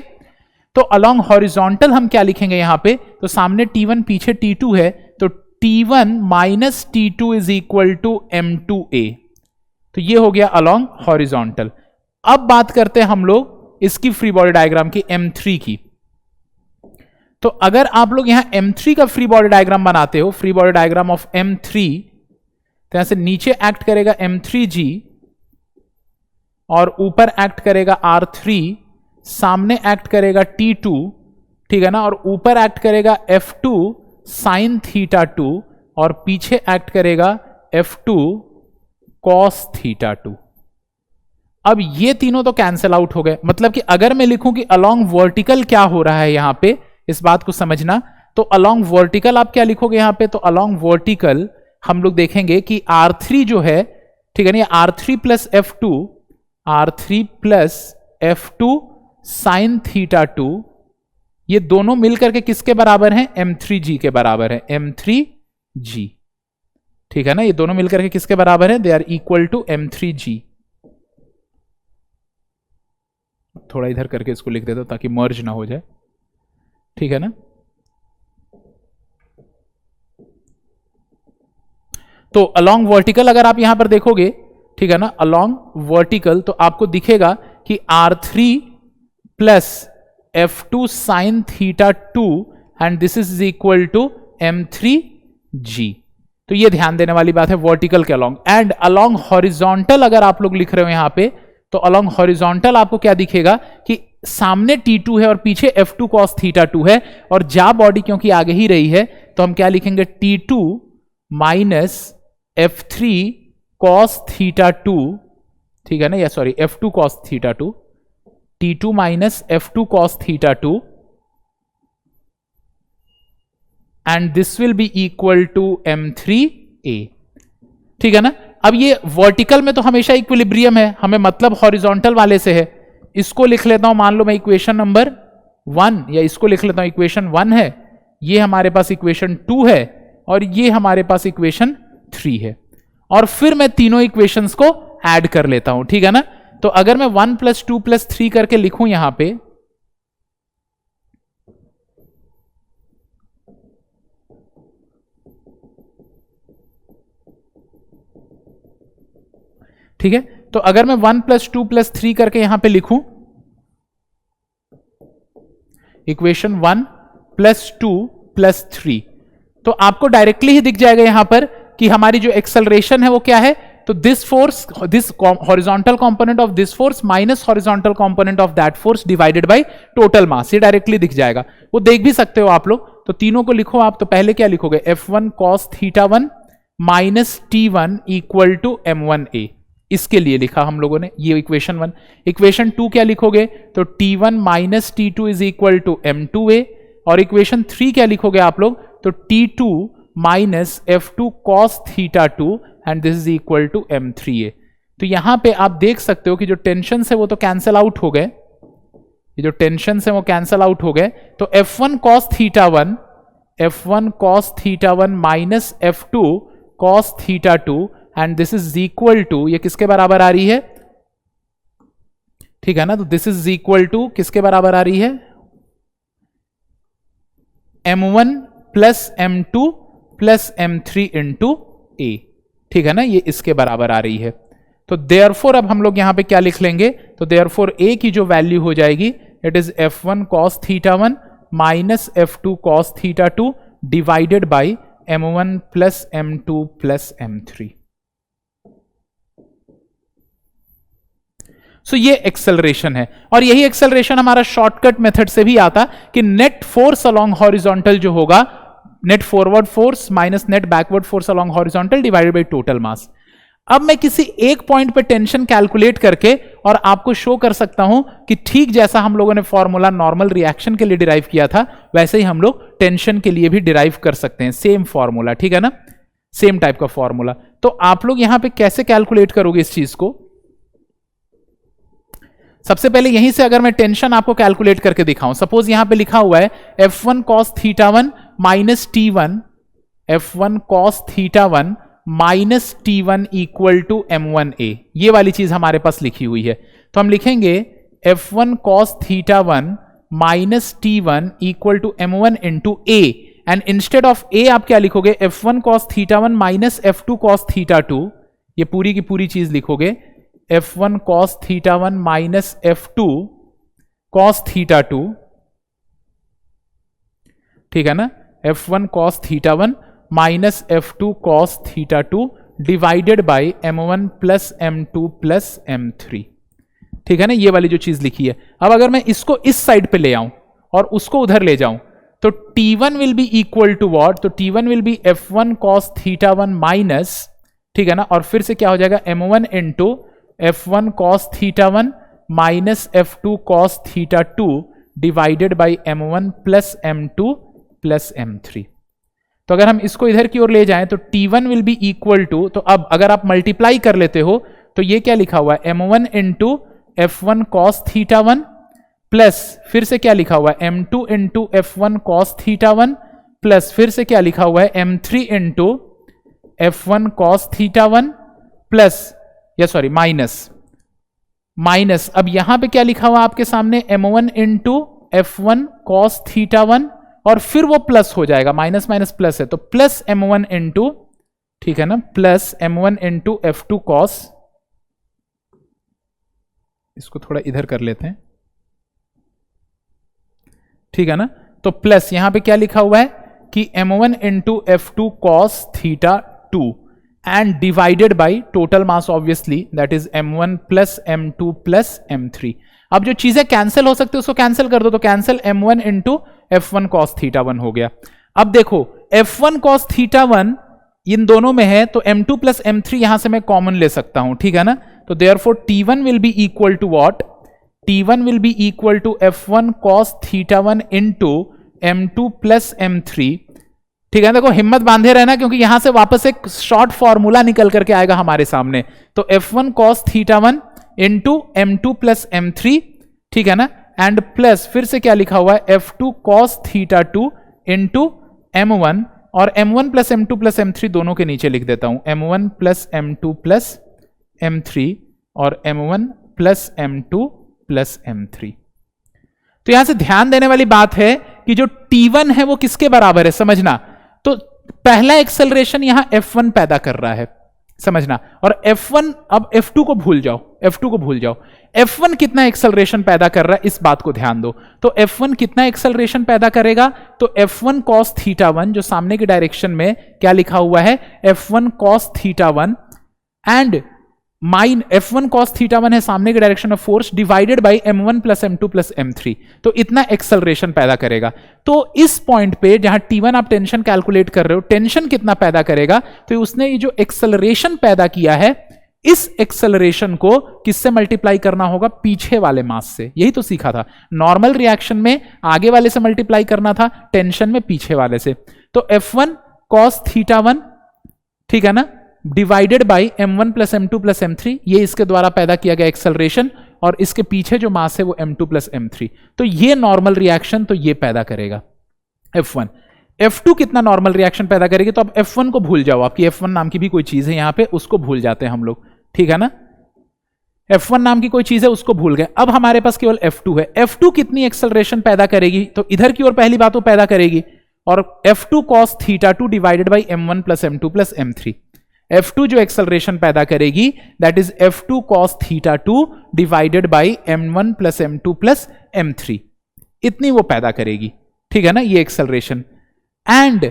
[SPEAKER 2] तो अलोंग हॉरिजॉन्टल हम क्या लिखेंगे यहां पे, तो सामने T1 पीछे T2 है, तो T1 minus T2 is equal to M2A। तो ये हो गया अलोंग हॉरिजॉन्टल। अब बात करते हैं हम लोग इसकी फ्री बॉडी डायग्राम की, M3 की। तो अगर आप लोग यहां M3 का फ्री बॉडी डायग्राम बनाते हो, free body diagram of M3, तो यहां से नीचे एक्ट करेगा M3G और ऊपर एक्ट करेगा R3, सामने एक्ट करेगा T2, ठीक है ना, और ऊपर एक्ट करेगा F2 साइन थीटा 2 और पीछे एक्ट करेगा F2 कॉस थीटा 2। अब ये तीनों तो कैंसिल आउट हो गए। मतलब कि अगर मैं लिखूं कि अलोंग वर्टिकल क्या हो रहा है यहां पे, इस बात को समझना, तो अलोंग वर्टिकल आप क्या लिखोगे यहां पे, तो अलोंग वर्टिकल हम लोग देखेंगे कि R3 जो है, ठीक है ना, R3 plus F2, R3 plus F2 sine theta 2, ये दोनों मिलकर के किसके बराबर हैं, M3G के बराबर है, M3G। ठीक है ना, ये दोनों मिलकर के किसके बराबर है, they are equal to M3G। थोड़ा इधर करके इसको लिख देता हूं ताकि मर्ज ना हो जाए। ठीक है ना, तो अलोंग वर्टिकल अगर आप यहां पर देखोगे, ठीक है ना, अलोंग वर्टिकल तो आपको दिखेगा कि R3 plus F2 sine theta 2 and this is equal to M3G। तो ये ध्यान देने वाली बात है वर्टिकल के अलोंग। एंड अलोंग हॉरिजॉन्टल अगर आप लोग लिख रहे हो यहां पे, तो अलोंग हॉरिजॉन्टल आपको क्या दिखेगा कि सामने T2 है और पीछे F2 cos थीटा 2 है, और जा बॉडी क्योंकि आगे ही रही है तो हम क्या लिखेंगे, T2 minus F3 cos theta 2, ठीक है ना, या sorry F2 cos theta 2, T2 minus F2 cos theta 2 and this will be equal to M3A। ठीक है ना, अब ये वर्टिकल में तो हमेशा इक्विलिब्रियम है, हमें मतलब हॉरिजॉन्टल वाले से है। इसको लिख लेता हूं, मान लो मैं इक्वेशन नंबर 1, या इसको लिख लेता हूं इक्वेशन 1 है, ये हमारे पास इक्वेशन 2 है, और ये हमारे पास इक्वेशन 3 है, और फिर मैं तीनों इक्वेशंस को ऐड कर लेता हूं। ठीक है ना, तो अगर मैं 1 प्लस 2 प्लस 3 करके लिखूं यहां पे, ठीक है, तो अगर मैं 1 प्लस 2 प्लस 3 करके यहां पे लिखूं, इक्वेशन 1 प्लस 2 प्लस 3, तो आपको डायरेक्टली ही दिख जाएगा यहां पर कि हमारी जो एक्सेलरेशन है वो क्या है, तो this force, this horizontal component of this force minus horizontal component of that force divided by total मास, ये डायरेक्टली दिख जाएगा, वो देख भी सकते हो आप लोग। तो तीनों को लिखो आप, तो पहले क्या लिखोगे, F1 cos theta 1 minus T1 equal to M1A, इसके लिए लिखा हम लोगों ने, ये इक्वेशन 1। इक्वेशन 2 क्या लिखोगे, तो T1 minus T2 is equal to M2A, और इक्वेशन 3 क्या लिखोगे आप लोग, तो T2 minus F2 cos theta 2 and this is equal to M3A। तो यहां पे आप देख सकते हो कि जो टेंशन है वो तो कैंसल आउट हो गए, ये जो टेंशन है वो कैंसल आउट हो गए, तो F1 cos theta 1, F1 cos theta 1 minus F2 cos theta 2 and this is equal to, ये किसके बराबर आ रही है, ठीक है ना, तो दिस इज इक्वल टू किसके बराबर आ रही है, M1 plus M2 plus M3 into A। ठीक है ना, ये इसके बराबर आ रही है। तो देयरफॉर अब हम लोग यहां पे क्या लिख लेंगे, तो देयरफॉर A की जो वैल्यू हो जाएगी, it is F1 cos theta 1 minus F2 cos theta 2 divided by M1 plus M2 plus M3। सो ये एक्सेलरेशन है, और यही एक्सेलरेशन हमारा शॉर्टकट मेथड से भी आता कि नेट फोर्स अलोंग हॉरिजॉन्टल जो होगा, net forward force minus net backward force along horizontal divided by total मास। अब मैं किसी एक पॉइंट पे टेंशन कैलकुलेट करके और आपको शो कर सकता हूं कि ठीक जैसा हम लोगों ने फॉर्मूला नॉर्मल रिएक्शन के लिए डिराइव किया था, वैसे ही हम लोग टेंशन के लिए भी डिराइव कर सकते हैं, सेम फॉर्मूला। ठीक है ना, सेम टाइप का फॉर्मूला। तो आप लोग यहां पे कैसे कैलकुलेट करोगे इस चीज को, सबसे पहले यहीं से अगर मैं टेंशन आपको कैलकुलेट करके दिखाऊं, सपोज यहां पे लिखा हुआ है F1 cos θ1 minus T1, F1 cos θ1 minus T1 equal to M1A, ये वाली चीज हमारे पास लिखी हुई है। तो हम लिखेंगे F1 cos θ1 minus T1 equal to M1 into A, and instead of A आप क्या लिखोगे, F1 cos θ1 minus F2 cos θ2, ये पूरी की पूरी चीज लिखोगे F1 cos θ1 minus F2 cos θ2, ठीक है ना, F1 cos θ1 minus F2 cos θ2 divided by M1 plus M2 plus M3, ठीक है ना, ये वाली जो चीज लिखी है। अब अगर मैं इसको इस साइड पे ले आऊं और उसको उधर ले जाऊं तो T1 will be equal to what, तो T1 will B F1 cos θ1 minus, ठीक है ना, और फिर से क्या हो जाएगा M1 into F1 cos θ1 minus F2 cos θ2 divided by M1 plus M2 plus M3। तो अगर हम इसको इधर की ओर ले जाएं तो T1 will be equal to, तो अब अगर आप मल्टीप्लाई कर लेते हो तो ये क्या लिखा हुआ है M1 into F1 cos θ1 plus फिर से क्या लिखा हुआ है M2 into F1 cos θ1 plus फिर से क्या लिखा हुआ है M3 into F1 cos θ1 plus या सॉरी माइनस अब यहां पे क्या लिखा हुआ आपके सामने M1 इंटू F1 cos θ1 और फिर वो प्लस हो जाएगा, माइनस माइनस प्लस है तो प्लस M1 इंटू, ठीक है ना, plus M1 into F2 cos, इसको थोड़ा इधर कर लेते हैं, ठीक है ना, तो प्लस यहां पे क्या लिखा हुआ है कि M1 into F2 cos θ2 and divided by total mass obviously that is M1 plus M2 plus M3। अब जो चीजें कैंसिल हो सकती है उसको कैंसिल कर दो, तो cancel M1 into F1 cos θ1 हो गया। अब देखो F1 cos θ1 इन दोनों में है तो M2 प्लस M3 यहां से मैं कॉमन ले सकता हूं, ठीक है ना, तो therefore T1 will be equal to what, T1 will be equal to F1 cos θ1 into M2 plus M3, ठीक है। देखो हिम्मत बांधे रहना क्योंकि यहां से वापस एक शॉर्ट फॉर्मूला निकल करके आएगा हमारे सामने, तो F1 cos θ1 into M2 plus M3, ठीक है ना, एंड प्लस फिर से क्या लिखा हुआ है F2 cos θ2 इंटू M1, और M1 plus M2 plus M3 दोनों के नीचे लिख देता हूं M1 plus M2 plus M3 और M1 plus M2 plus M3। तो यहां से ध्यान देने वाली बात है कि जो T1 है वो किसके बराबर है, समझना, तो पहला एक्सेलरेशन यहां F1 पैदा कर रहा है, समझना, और F1, अब F2 को भूल जाओ, F2 को भूल जाओ, F1 कितना एक्सेलरेशन पैदा कर रहा है इस बात को ध्यान दो। तो F1 कितना एक्सेलरेशन पैदा करेगा, तो F1 cos θ1 जो सामने की डायरेक्शन में क्या लिखा हुआ है F1 cos θ1 and mine F1 cos θ1 है सामने के डायरेक्शन में force divided by M1 plus M2 plus M3, तो इतना एक्सेलरेशन पैदा करेगा। तो इस पॉइंट पे जहां T1 आप टेंशन कैलकुलेट कर रहे हो, टेंशन कितना पैदा करेगा, तो उसने ये जो एक्सेलरेशन पैदा किया है इस एक्सेलरेशन को किससे मल्टीप्लाई करना होगा, पीछे वाले मास से। यही तो सीखा था, नॉर्मल रिएक्शन में आगे वाले से मल्टीप्लाई करना था, टेंशन में पीछे वाले से। तो F1 cos θ1, ठीक है ना, divided by M1 plus M2 plus M3, ये इसके द्वारा पैदा किया गया एक्सेलरेशन, और इसके पीछे जो मास है वो M2 प्लस M3, तो ये नॉर्मल रिएक्शन तो ये पैदा करेगा F1। F2 कितना नॉर्मल रिएक्शन पैदा करेगी, तो अब F1 को भूल जाओ, आपकी F1 नाम की भी कोई चीज है यहां पे, उसको भूल जाते हैं हम लोग, ठीक है ना, F1 नाम की कोई चीज है उसको भूल गए। अब हमारे पास केवल F2 है, F2 कितनी एक्सेलरेशन पैदा करेगी, तो इधर की ओर पहली बात वो पैदा करेगी, और F2 cos θ2 divided by M1 plus M2 plus M3। F2 जो एक्सेलरेशन पैदा करेगी that is F2 cos θ2 divided by M1 plus M2 plus M3, इतनी वो पैदा करेगी, ठीक है ना, ये एक्सेलरेशन। एंड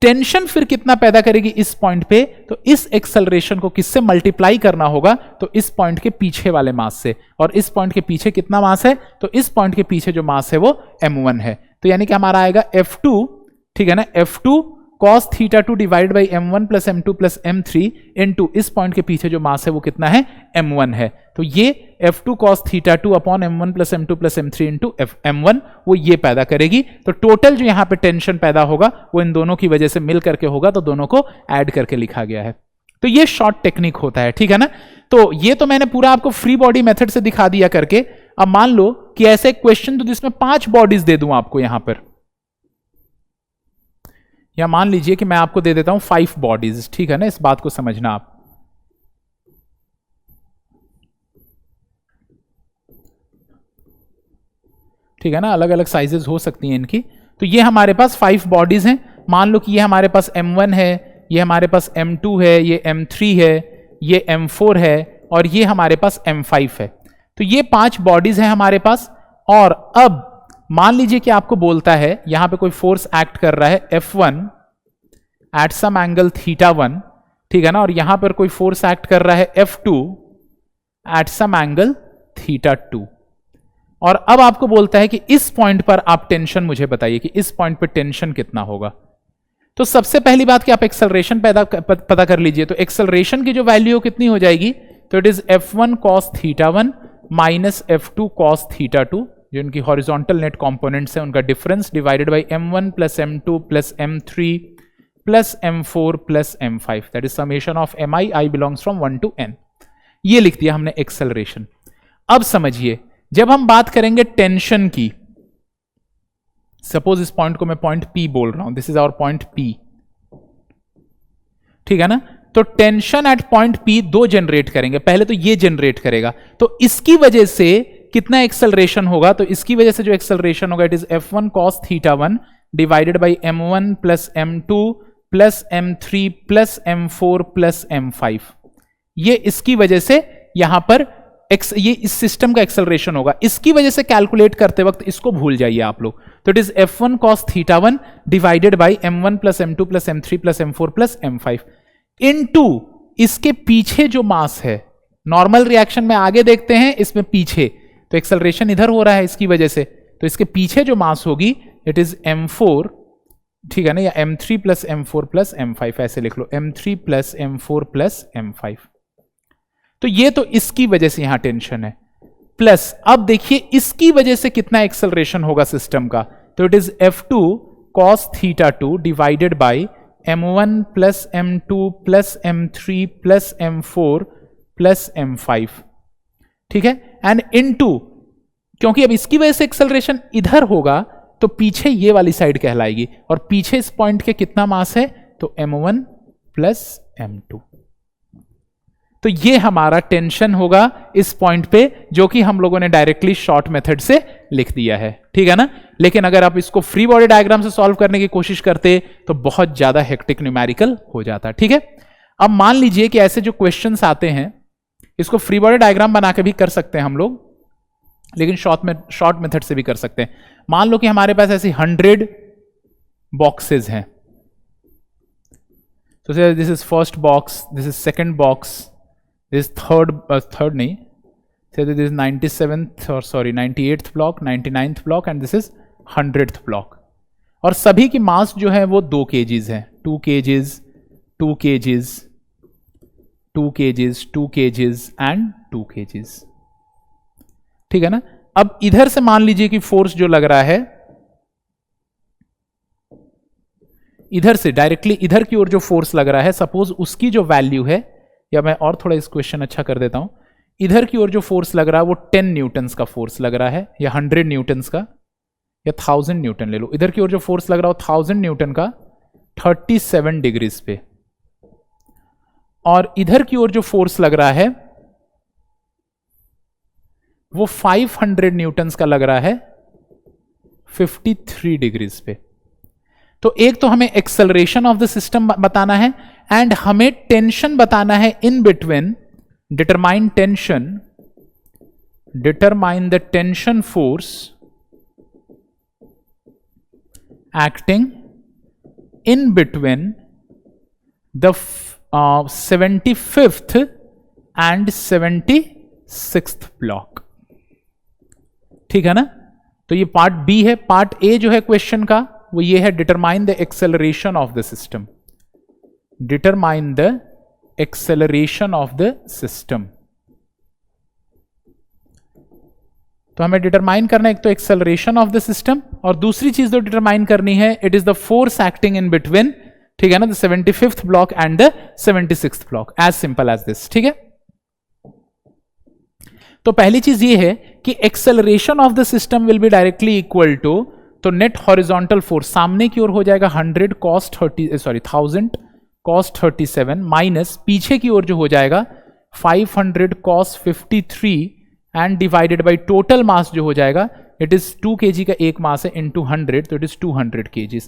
[SPEAKER 2] टेंशन फिर कितना पैदा करेगी इस पॉइंट पे, तो इस एक्सेलरेशन को किससे मल्टीप्लाई करना होगा, तो इस पॉइंट के पीछे वाले मास से, और इस पॉइंट के पीछे कितना मास है, तो इस पॉइंट के पीछे जो मास है वो M1 है, तो यानी कि हमारा आएगा F2, ठीक है ना, F2 cos θ2 divide by M1 plus M2 plus M3 into इस पॉइंट के पीछे जो मास है वो कितना है M1 है, तो ये F2 cos θ2 upon M1 plus M2 plus M3 into M1 वो ये पैदा करेगी। तो टोटल जो यहाँ पे टेंशन पैदा होगा वो इन दोनों की वजह से मिल करके होगा, तो दोनों को ऐड करके लिखा गया है। तो ये शॉर्ट टेक्निक होता है, ठीक है ना। तो ये तो मैंने पूरा आपको फ्री बॉडी मेथड से दिखा दिया करके। अब मान लो कि ऐसे एक क्वेश्चन तो जिसमें 5 बॉडीज दे दूं आपको यहां पर, या मान लीजिए कि मैं आपको दे देता हूं 5 बॉडीज, ठीक है ना, इस बात को समझना आप। ठीक है ना, अलग अलग साइजेस हो सकती हैं इनकी। तो ये हमारे पास 5 बॉडीज हैं। मान लो कि ये हमारे पास M1 है, ये हमारे पास M2 है, ये M3 है, ये M4 है और ये हमारे पास M5 है। तो ये 5 बॉडीज हैं हमारे पास। और अब मान लीजिए कि आपको बोलता है यहां पे कोई फोर्स एक्ट कर रहा है F1 एट सम एंगल θ1, ठीक है ना, और यहां पर कोई फोर्स एक्ट कर रहा है F2 एट सम एंगल θ2। और अब आपको बोलता है कि इस पॉइंट पर आप टेंशन मुझे बताइए कि इस पॉइंट पर टेंशन कितना होगा। तो सबसे पहली बात कि आप एक्सेलरेशन पता कर लीजिए। तो एक्सेलरेशन की जो वैल्यू कितनी हो जाएगी, तो it is F1 cos θ1 minus F2 cos θ2, जो इनकी हॉरिजॉन्टल नेट कंपोनेंट्स है उनका difference, divided by M1 plus M2 plus M3 plus M4 plus M5, that is summation of Mi, I belongs from 1 to n। ये लिख दिया हमने acceleration. अब समझिए, जब हम बात करेंगे टेंशन की, सपोज इस पॉइंट को मैं पॉइंट P बोल रहा हूं, this is our point P, ठीक है ना। तो tension at point P 2 generate करेंगे, पहले तो ये जनरेट करेगा, तो इसकी वजह से कितना एक्सेलरेशन होगा, तो इसकी वजह से जो एक्सेलरेशन होगा it is F1 cos θ1 divided by M1 plus M2 plus M3 plus M4 plus M5। ये इसकी वजह से यहां पर ये इस सिस्टम का एक्सेलरेशन होगा। इसकी वजह से कैलकुलेट करते वक्त इसको भूल जाइए आप लोग। तो it is F1 cos θ1 divided by M1 plus M2 plus M3 plus M4 plus M5 into इसके पीछे जो मास है। नॉर्मल रिएक्शन में आगे देखते हैं, इसमें पीछे, तो एक्सेलरेशन इधर हो रहा है इसकी वजह से, तो इसके पीछे जो मास होगी इट इज M4, ठीक है ना, या M3 plus M4 plus M5, ऐसे लिख लो, M3 plus M4 plus M5। तो ये तो इसकी वजह से यहां टेंशन है। प्लस अब देखिए इसकी वजह से कितना एक्सेलरेशन होगा सिस्टम का, तो it is F2 cos θ2 divided by M1 plus M2 plus M3 plus M4 plus M5, ठीक है, एंड इनटू, क्योंकि अब इसकी वजह से एक्सेलरेशन इधर होगा तो पीछे ये वाली साइड कहलाएगी, और पीछे इस पॉइंट के कितना मास है, तो M1 प्लस M2। तो ये हमारा टेंशन होगा इस पॉइंट पे, जो कि हम लोगों ने डायरेक्टली शॉर्ट मेथड से लिख दिया है, ठीक है ना। लेकिन अगर आप इसको फ्री बॉडी डायग्राम से सॉल्व करने की कोशिश करते तो बहुत ज्यादा हेक्टिक न्यूमेरिकल हो जाता, ठीक है। अब मान लीजिए कि ऐसे जो क्वेश्चंस आते हैं, इसको फ्री बॉडी डायग्राम बना के भी कर सकते हैं हम लोग, लेकिन शॉर्ट मेथड से भी कर सकते हैं। मान लो कि हमारे पास ऐसी 100 बॉक्सेस हैं, तो this is first box, this is second box, this third नहीं, दिस इज 97th और sorry 98th block, 99th block, and this is 100th block. और सभी की मास जो है वो 2 kgs है, 2 kgs, 2 kgs, 2 kgs, 2 kgs and 2 kgs, ठीक है ना। अब इधर से मान लीजिए कि फोर्स जो लग रहा है, इधर से डायरेक्टली इधर की ओर जो फोर्स लग रहा है, सपोज उसकी जो वैल्यू है, या मैं और थोड़ा इस क्वेश्चन अच्छा कर देता हूं, इधर की ओर जो फोर्स लग रहा है वो 10 न्यूटन्स का फोर्स लग रहा है, या 100 न्यूटन्स का, या 1000 न्यूटन ले लो। इधर की ओर जो फोर्स लग रहा है 1000 न्यूटन का 37 डिग्रीज पे, और इधर की ओर जो फोर्स लग रहा है वो 500 न्यूटन्स का लग रहा है 53 डिग्रीज पे। तो एक तो हमें एक्सेलरेशन ऑफ द सिस्टम बताना है, एंड हमें टेंशन बताना है in between. Determine tension, determine the tension force acting in between the 75th and 76th block, ठीक है ना। तो ये पार्ट बी है। पार्ट ए जो है क्वेश्चन का वो ये है, determine the acceleration of the system, determine the acceleration of the system. तो हमें डिटरमाइन करना है एक तो एक्सेलरेशन ऑफ द सिस्टम, और दूसरी चीज जो डिटरमाइन करनी है it is the force acting in between, ठीक है ना, the 75th block and the 76th block, as simple as this, ठीक है। तो पहली चीज ये है कि acceleration of the system will be directly equal to, तो नेट हॉरिजॉन्टल फोर्स सामने की ओर हो जाएगा 100 cos 1000 cos 37 माइनस पीछे की ओर जो हो जाएगा 500 cos 53 and divided by total मास जो हो जाएगा, इट इज 2 kg का एक मास है इंटू 100, तो it is 200 kg.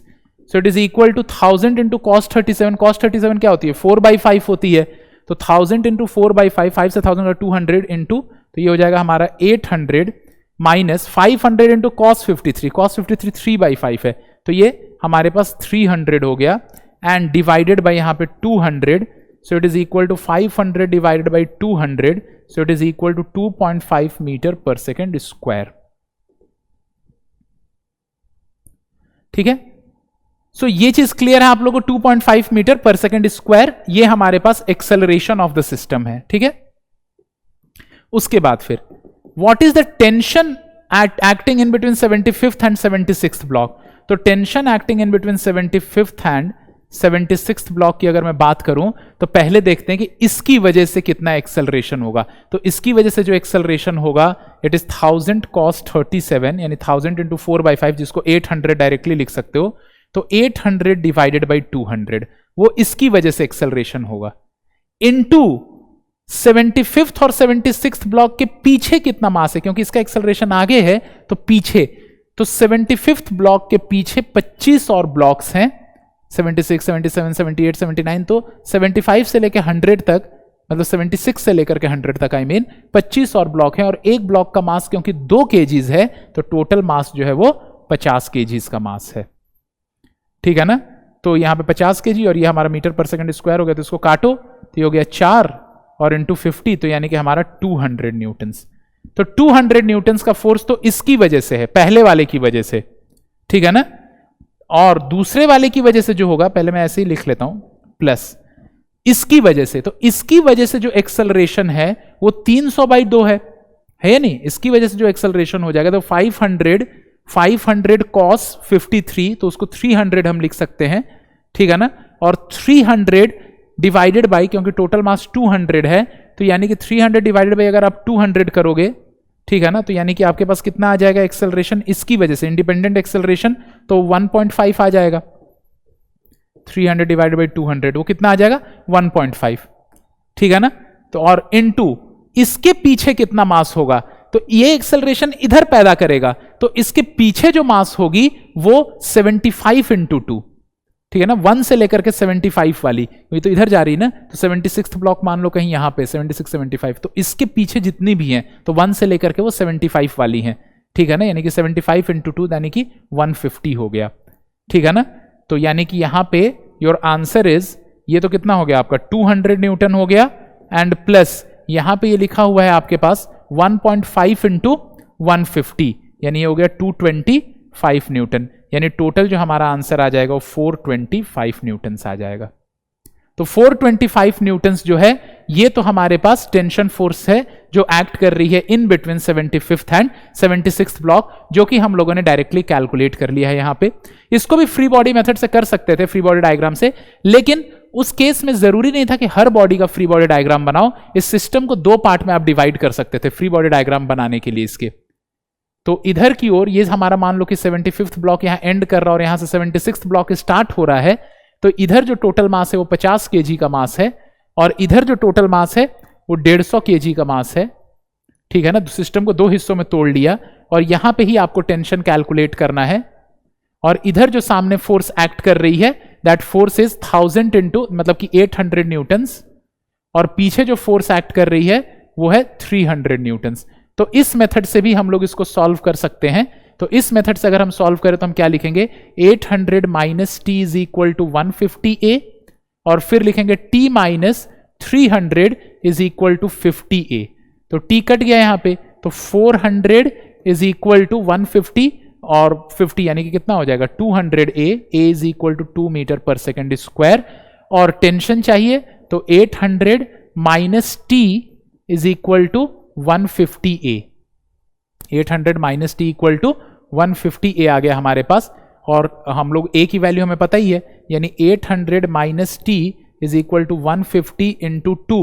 [SPEAKER 2] So it is equal to 1000 into cos 37. cos 37 क्या होती है? 4/5 होती है. तो 1000 इंटू 4/5, 5 से 1000 का 200 इंटू, तो ये हो जाएगा हमारा 800 माइनस 500 इंटू cos 53. cos 53 3/5 है, तो ये हमारे पास 300 हो गया एंड डिवाइडेड बाई यहाँ पे 200. So it is equal to 500 divided by 200. So it is equal to 2.5 metre per second square. ठीक है, सो ये चीज क्लियर है आप लोगों को. 2.5 मीटर पर सेकेंड स्क्वायर, ये हमारे पास एक्सेलरेशन ऑफ द सिस्टम है. ठीक है, उसके बाद फिर what is the tension acting in between 75th and 76th block. तो tension acting in between 75th and 76th block की अगर मैं बात करूं तो पहले देखते हैं कि इसकी वजह से कितना एक्सेलरेशन होगा. तो इसकी वजह से जो एक्सेलरेशन होगा इट इज 1000 cos 37 यानी 1000 इंटू 4/5, जिसको 800 डायरेक्टली लिख सकते हो. तो 800 डिवाइडेड बाई 200 वो इसकी वजह से एक्सेलरेशन होगा, इनटू 75th और 76th ब्लॉक के पीछे कितना मास है, क्योंकि इसका एक्सेलरेशन आगे है तो पीछे. तो 75th ब्लॉक के पीछे 25 और ब्लॉक्स हैं, 76, 77, 78, 79. तो 75 से लेकर 100 तक, मतलब 76 से लेकर के 100 तक 25 और ब्लॉक हैं. और एक ब्लॉक का मास क्योंकि 2 kgs है, तो टोटल मास जो है वो 50 kgs का मास है. ठीक है ना, तो यहां पे 50 kg और ये हमारा मीटर पर सेकंड स्क्वायर हो गया, तो इसको काटो तो ये हो गया 4 और इंटू 50, तो यानी कि हमारा 200 न्यूटन्स. तो 200 न्यूटन्स का फोर्स तो इसकी वजह से है, पहले वाले की वजह से. ठीक है ना, और दूसरे वाले की वजह से जो होगा, पहले मैं ऐसे ही लिख लेता हूं, प्लस इसकी वजह से. तो इसकी वजह से जो एक्सेलरेशन है वो 300/2 है या नहीं. इसकी वजह से जो एक्सेलरेशन हो जाएगा तो 500 cos 53, तो उसको 300 हम लिख सकते हैं. ठीक है ना, और 300 डिवाइडेड बाई, क्योंकि टोटल मास 200 है, तो यानी कि 300 डिवाइडेड बाई अगर आप 200 करोगे, ठीक है ना, तो यानी कि आपके पास कितना आ जाएगा एक्सेलरेशन इसकी वजह से, इंडिपेंडेंट एक्सेलरेशन, तो 1.5 आ जाएगा. 300 डिवाइडेड बाई 200 वो कितना आ जाएगा 1.5. ठीक है ना, तो और इनटू इसके पीछे कितना मास होगा, तो ये एक्सेलरेशन इधर पैदा करेगा, तो इसके पीछे जो मास होगी वो 75 इंटू 2. ठीक है ना, 1 से लेकर के 75 वाली, ये तो इधर जा रही है ना, तो 76th ब्लॉक मान लो कहीं यहां पे 76, 75, तो इसके पीछे जितनी भी हैं तो 1 से लेकर के वो 75 वाली हैं. ठीक है ना, यानी कि 75 इंटू 2 यानी कि 150 हो गया. ठीक है ना, तो यानी कि यहां पे योर आंसर इज, ये तो कितना हो गया आपका 200 न्यूटन हो गया, एंड प्लस यहां पे ये लिखा हुआ है आपके पास 1.5 इंटू 150, यानी ये हो गया 225 न्यूटन. यानी टोटल जो हमारा आंसर आ जाएगा वो 425 न्यूटन्स आ जाएगा. तो 425 न्यूटन्स जो है ये तो हमारे पास टेंशन फोर्स है जो एक्ट कर रही है इन between 75th and 76th block, जो कि हम लोगों ने डायरेक्टली कैलकुलेट कर लिया है यहां पे. इसको भी फ्री बॉडी मेथड से कर सकते थे, फ्री बॉडी डायग्राम से, लेकिन उस केस में जरूरी नहीं था कि हर बॉडी का फ्री बॉडी डायग्राम बनाओ. इस सिस्टम को 2 पार्ट में आप डिवाइड कर सकते थे फ्री बॉडी डायग्राम बनाने के लिए इसके. तो इधर की ओर ये हमारा मान लो कि 75th ब्लॉक यहां एंड कर रहा है और यहां से 76th ब्लॉक स्टार्ट हो रहा है, तो इधर जो टोटल मास है वो 50 kg का मास है, और इधर जो टोटल मास है वो 150 kg का मास है. ठीक है ना, सिस्टम को 2 हिस्सों में तोड़ लिया, और यहां पे ही आपको टेंशन कैलकुलेट करना है. और इधर जो सामने फोर्स एक्ट कर रही है दैट फोर्स इज 1000 इंटू, मतलब कि 800 न्यूटन्स, और पीछे जो फोर्स एक्ट कर रही है वो है 300 न्यूटन्स. तो इस मेथड से भी हम लोग इसको सॉल्व कर सकते हैं. तो इस मेथड से अगर हम सॉल्व करें तो हम क्या लिखेंगे, 800 minus T is equal to 150a, और फिर लिखेंगे t minus 300 is equal to 50a. तो t कट गया यहां पे, तो 400 इज इक्वल टू 150 और 50 यानी कि कितना हो जाएगा 200a. a is equal to 2 metre per second square, और टेंशन चाहिए तो 800 minus T is equal to 150a. 800 minus T equal to 150a आ गया हमारे पास, और हम लोग a की वैल्यू हमें पता ही है, यानी 800 minus T is equal to 150 into 2,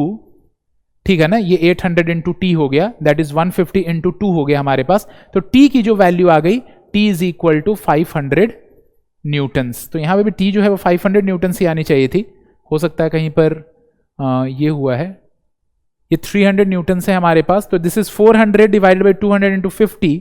[SPEAKER 2] ठीक है ना, ये 800 इंटू टी हो गया, दैट इज 150 इंटू 2 हो गया हमारे पास। तो टी की जो वैल्यू आ गई, T is equal to 500 newtons. तो यहां पे भी टी जो है वो 500 न्यूटन्स ही आनी चाहिए थी, हो सकता है कहीं पर ये हुआ है, ये 300 न्यूटन्स है हमारे पास। तो this is 400 divided by 200 into 50,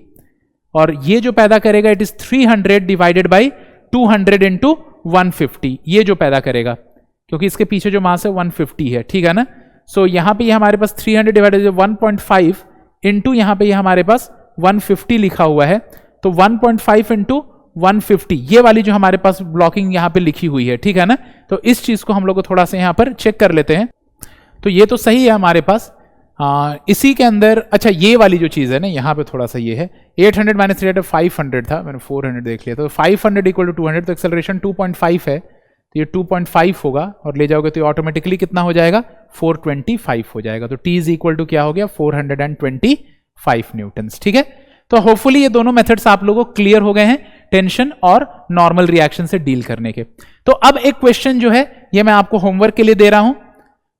[SPEAKER 2] और ये जो पैदा करेगा it is 300 divided by 200 into 150, ये जो पैदा करेगा, क्योंकि इसके पीछे जो मास है 150 है, ठीक है ना। सो यहां पे ये हमारे पास 300 डिवाइडेड 1.5 इंटू यहां पे ये हमारे पास 150 लिखा हुआ है, तो 1.5 इंटू 150, ये वाली जो हमारे पास ब्लॉकिंग यहां पे लिखी हुई है, ठीक है ना। तो इस चीज को हम लोग को थोड़ा सा यहां पर चेक कर लेते हैं। तो ये तो सही है हमारे पास, इसी के अंदर, अच्छा ये वाली जो चीज है ना, यहां पे थोड़ा सा ये है 800 माइनस 300 500 था, मैंने 400 देख लिया, तो 500 इक्वल टू 200, तो एक्सेलरेशन 2.5 है, तो ये 2.5 होगा, और ले जाओगे तो ऑटोमेटिकली कितना हो जाएगा, 425 हो जाएगा। तो टी इज इक्वल टू क्या हो गया, 425 न्यूटन्स, ठीक है। तो होपफुली ये दोनों मेथड्स आप लोगों को क्लियर हो गए हैं टेंशन और नॉर्मल रिएक्शन से डील करने के। तो अब एक क्वेश्चन जो है ये मैं आपको होमवर्क के लिए दे रहा हूं।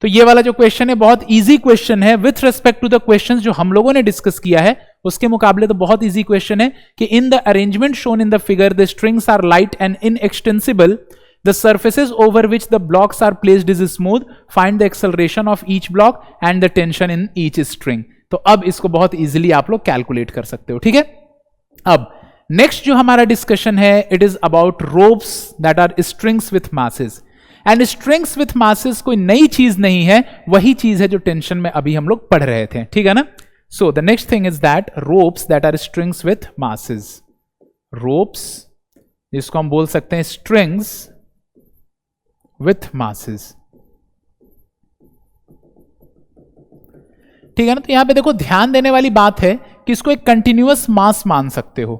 [SPEAKER 2] तो ये वाला जो क्वेश्चन है बहुत इजी क्वेश्चन है with respect to the questions जो हम लोगों ने डिस्कस किया है, उसके मुकाबले तो बहुत इजी क्वेश्चन है कि in the arrangement shown in the figure the strings are light and inextensible, the surfaces over which the blocks are placed is smooth, find the acceleration of each block and the tension in each string। तो अब इसको बहुत easily आप लोग calculate कर सकते हो, ठीक है। अब नेक्स्ट जो हमारा डिस्कशन है, it is about ropes that are strings with masses, and strings with masses कोई नई चीज नहीं है, वही चीज है जो टेंशन में अभी हम लोग पढ़ रहे थे, ठीक है ना। So the next thing is that ropes that are strings with masses, ropes जिसको हम बोल सकते हैं स्ट्रिंग्स विथ मासेस, ठीक है ना। तो यहां पे देखो ध्यान देने वाली बात है कि इसको एक कंटिन्यूअस मास मान सकते हो।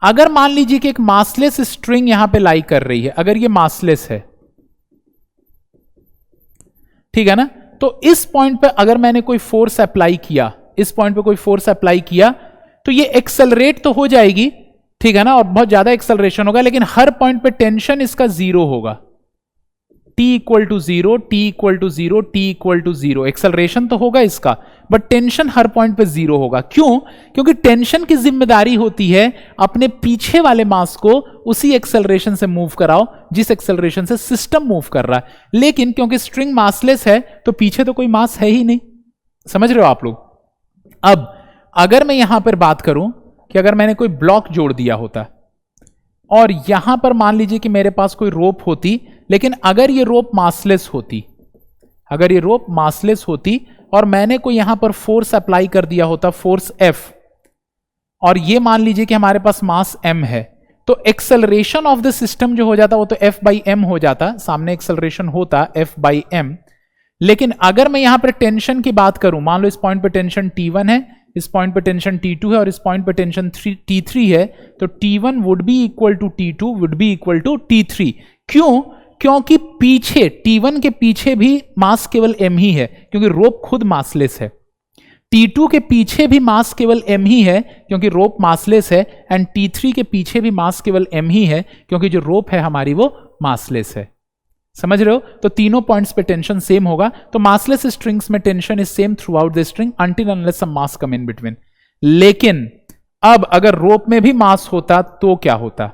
[SPEAKER 2] अगर मान लीजिए कि एक मासलेस स्ट्रिंग यहां पे लाई कर रही है, अगर ये मासलेस है, ठीक है ना, तो इस पॉइंट पे अगर मैंने कोई फोर्स अप्लाई किया, इस पॉइंट पे कोई फोर्स अप्लाई किया, तो ये एक्सेलरेट तो हो जाएगी, ठीक है ना, और बहुत ज्यादा एक्सेलरेशन होगा, लेकिन हर पॉइंट पे टेंशन इसका जीरो होगा, T equal to zero, T equal to zero, T equal to zero. Acceleration तो होगा इसका, बट टेंशन हर पॉइंट पे जीरो होगा। क्यों? क्योंकि टेंशन की जिम्मेदारी होती है अपने पीछे वाले मास को उसी एक्सेलरेशन से मूव कराओ जिस एक्सेलरेशन से सिस्टम मूव कर रहा है। लेकिन क्योंकि स्ट्रिंग मासलेस है तो पीछे तो कोई मास है ही नहीं, समझ रहे हो आप लोग। अब अगर मैं यहां पर बात करूं कि अगर मैंने कोई ब्लॉक जोड़ दिया होता और यहां पर मान लीजिए कि मेरे पास कोई रोप होती, लेकिन अगर ये रोप मासलेस होती, अगर ये रोप मासलेस होती और मैंने कोई यहां पर फोर्स अप्लाई कर दिया होता, फोर्स F, और ये मान लीजिए कि हमारे पास मास m है, तो एक्सेलरेशन ऑफ द सिस्टम जो हो जाता वो तो F बाई m हो जाता, सामने एक्सेलरेशन होता F बाई m। लेकिन अगर मैं यहां पर टेंशन की बात करूं, मान लो इस पॉइंट पर टेंशन T1 है, इस पॉइंट पे टेंशन T2 है और इस पॉइंट पे टेंशन T3 है, तो T1 would be equal to T2 would be equal to T3। क्यों? क्योंकि पीछे T1 के पीछे भी मास केवल m ही है, क्योंकि रोप खुद मासलेस है। T2 के पीछे भी मास केवल m ही है क्योंकि रोप मासलेस है, एंड T3 के पीछे भी मास केवल m ही है क्योंकि जो रोप है हमारी वो मासलेस है। समझ रहे हो? तो तीनों पॉइंट्स पे टेंशन सेम होगा। तो मासलेस स्ट्रिंग्स में tension is same throughout the string until unless some mass come in between. लेकिन अब अगर रोप में भी मास होता तो क्या होता?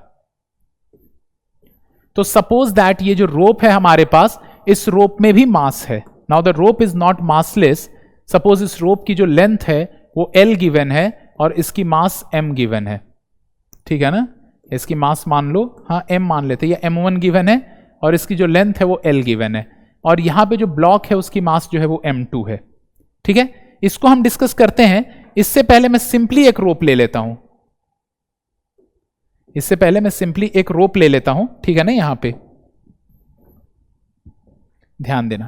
[SPEAKER 2] तो सपोज दैट ये जो रोप है हमारे पास, इस रोप में भी मास है। Now the rope is not massless. Suppose इस रोप की जो लेंथ है वो L गिवन है और इसकी मास M गिवन है, ठीक है ना। इसकी मास मान लो, हाँ M मान लेते, ये M1 गिवन है और इसकी जो लेंथ है वो L गिवन है, और यहां पे जो ब्लॉक है उसकी मास जो है वो M2 है, ठीक है। इसको हम डिस्कस करते हैं। इससे पहले मैं सिंपली एक रोप ले लेता हूं, इससे पहले मैं सिंपली एक रोप ले लेता हूं, ठीक है ना। यहां पे ध्यान देना,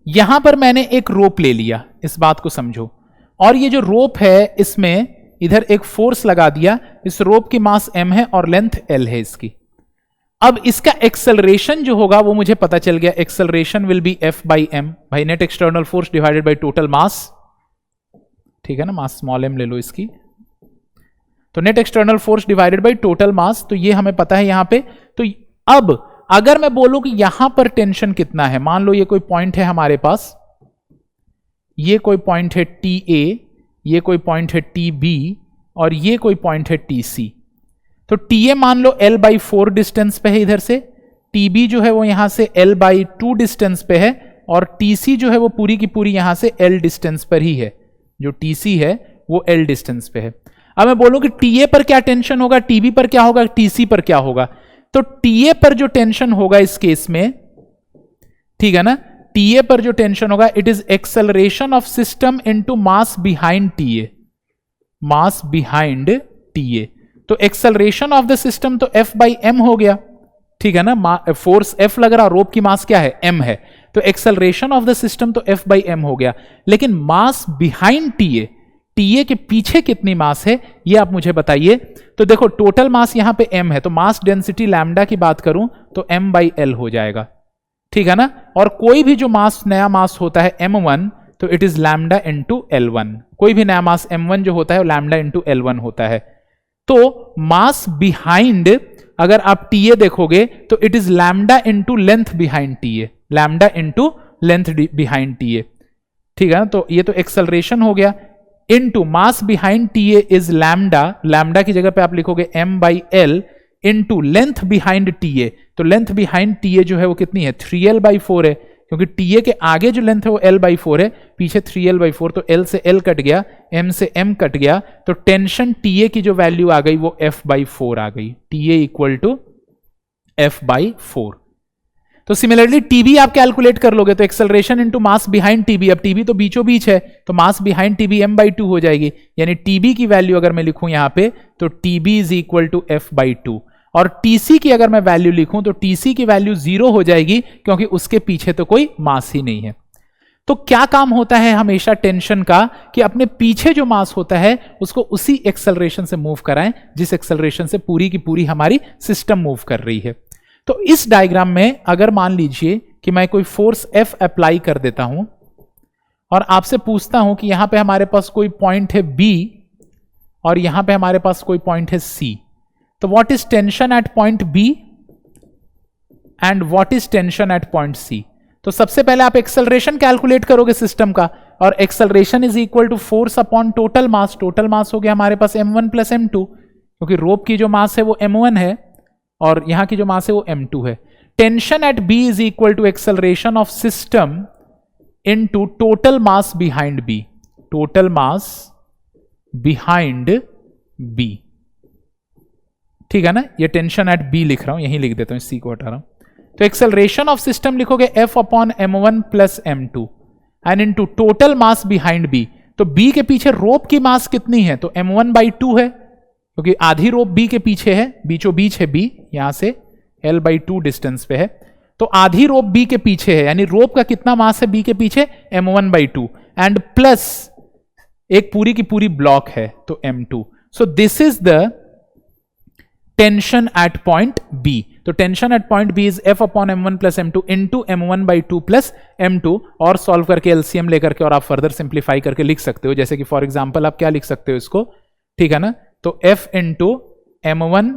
[SPEAKER 2] यहां पर मैंने एक रोप ले लिया, इस बात को समझो, और ये जो रोप है इसमें इधर एक फोर्स लगा दिया। इस रोप की मास M है और लेंथ L है इसकी। अब इसका एक्सेलरेशन जो होगा वो मुझे पता चल गया, acceleration will be F by M, भाई net external force divided by total mass, ठीक है ना। मास स्मॉल m ले लो इसकी, तो net external force divided by total मास, तो ये हमें पता है यहां पे। तो अब अगर मैं बोलूं कि यहां पर टेंशन कितना है, मान लो ये कोई पॉइंट है हमारे पास, ये कोई पॉइंट है टी ए, ये कोई पॉइंट है टी बी, और ये कोई पॉइंट है टी सी। तो टी ए मान लो L/4 डिस्टेंस पे है इधर से, टी बी जो है वो यहां से L/2 डिस्टेंस पे है, और टी सी जो है वो पूरी की पूरी यहां से L डिस्टेंस पर ही है। जो टी सी है वो L डिस्टेंस पे है। अब मैं बोलूं कि टी ए पर क्या टेंशन होगा, टी बी पर क्या होगा, टी सी पर क्या होगा। तो टी ए पर जो टेंशन होगा इस केस में, ठीक है ना, टी ए पर जो टेंशन होगा, it is acceleration of system into mass behind T A, mass behind T A. तो एक्सेलरेशन ऑफ द सिस्टम तो F/m हो गया, ठीक है ना, फोर्स F लग रहा, रोप की मास क्या है, m है, तो एक्सेलरेशन ऑफ द सिस्टम तो F/m हो गया। लेकिन मास बिहाइंड टी ए के पीछे कितनी मास है ये आप मुझे बताइए। तो देखो टोटल मास यहां पे m है, तो मास डेंसिटी लैम्डा की बात करूं तो m/l हो जाएगा, ठीक है ना। और कोई भी जो मास नया मास होता है m1, तो it is lambda into L1। कोई भी नया मास m1 जो होता है वो लैम्डा इंटू L1 होता है। तो मास बिहाइंड अगर आप टी ए देखोगे तो it is lambda into length behind T A, lambda into length behind T A, ठीक है ना। तो ये तो एक्सेलरेशन हो गया, into mass behind T A is lambda, lambda की जगह पे आप लिखोगे m/l into length behind T A. तो लेंथ बिहाइंड टी ए जो है वो कितनी है, 3l/4 है, क्योंकि टी ए के आगे जो लेंथ है वो l/4 है, पीछे 3l/4, तो l से l कट गया, m से m कट गया, तो टेंशन टी ए की जो वैल्यू आ गई वो F/4 आ गई, T A equal to F/4। तो सिमिलरली टीबी आप कैलकुलेट कर लोगे तो एक्सेलरेशन इनटू मास बिहाइंड टीबी, अब टीबी तो बीचों बीच है तो मास बिहाइंड टीबी m/2 हो जाएगी, यानी टीबी की वैल्यू अगर मैं लिखूं यहां पे तो TB is equal to F/2। और टीसी की अगर मैं वैल्यू लिखूं तो टीसी की वैल्यू 0 हो जाएगी, क्योंकि उसके पीछे तो कोई मास ही नहीं है। तो क्या काम होता है हमेशा टेंशन का, कि अपने पीछे जो मास होता है उसको उसी एक्सेलरेशन से मूव कराएं जिस एक्सेलरेशन से पूरी की पूरी हमारी सिस्टम मूव कर रही है। तो इस डायग्राम में अगर मान लीजिए कि मैं कोई फोर्स F अप्लाई कर देता हूं और आपसे पूछता हूं कि यहां पे हमारे पास कोई पॉइंट है B और यहां पे हमारे पास कोई पॉइंट है C, तो what is tension at point B and what is tension at point C। तो सबसे पहले आप एक्सेलरेशन कैलकुलेट करोगे सिस्टम का, और acceleration is equal to force upon total mass. Total mass हो गया हमारे पास m1 प्लस m2, क्योंकि रोप की जो मास है वो m1 है और यहां की जो मास है वो m2 है। Tension at B is equal to acceleration of system into total mass behind B, total mass behind B, ठीक है ना। ये टेंशन एट B लिख रहा हूं, यहीं लिख देता हूं, C को हटा रहा हूं। तो एक्सेलरेशन ऑफ सिस्टम लिखोगे F upon m1 plus m2 and into total mass behind B। तो B के पीछे रोप की मास कितनी है, तो m1/2 है, क्योंकि आधी रोप B के पीछे है, बीचों बीच है B, यहां से L/2 डिस्टेंस पे है, तो आधी रोप B के पीछे है, यानी रोप का कितना मास है B के पीछे, m1/2 एंड प्लस एक पूरी की पूरी ब्लॉक है तो m2। So this is the tension at point B। तो tension at point B is F upon m1 plus m2 into m1/2 plus m2, और सॉल्व करके एलसीएम लेकर के और आप फर्दर सिंप्लीफाई करके लिख सकते हो, जैसे कि फॉर एग्जांपल आप क्या लिख सकते हो इसको, ठीक है ना। तो F into m1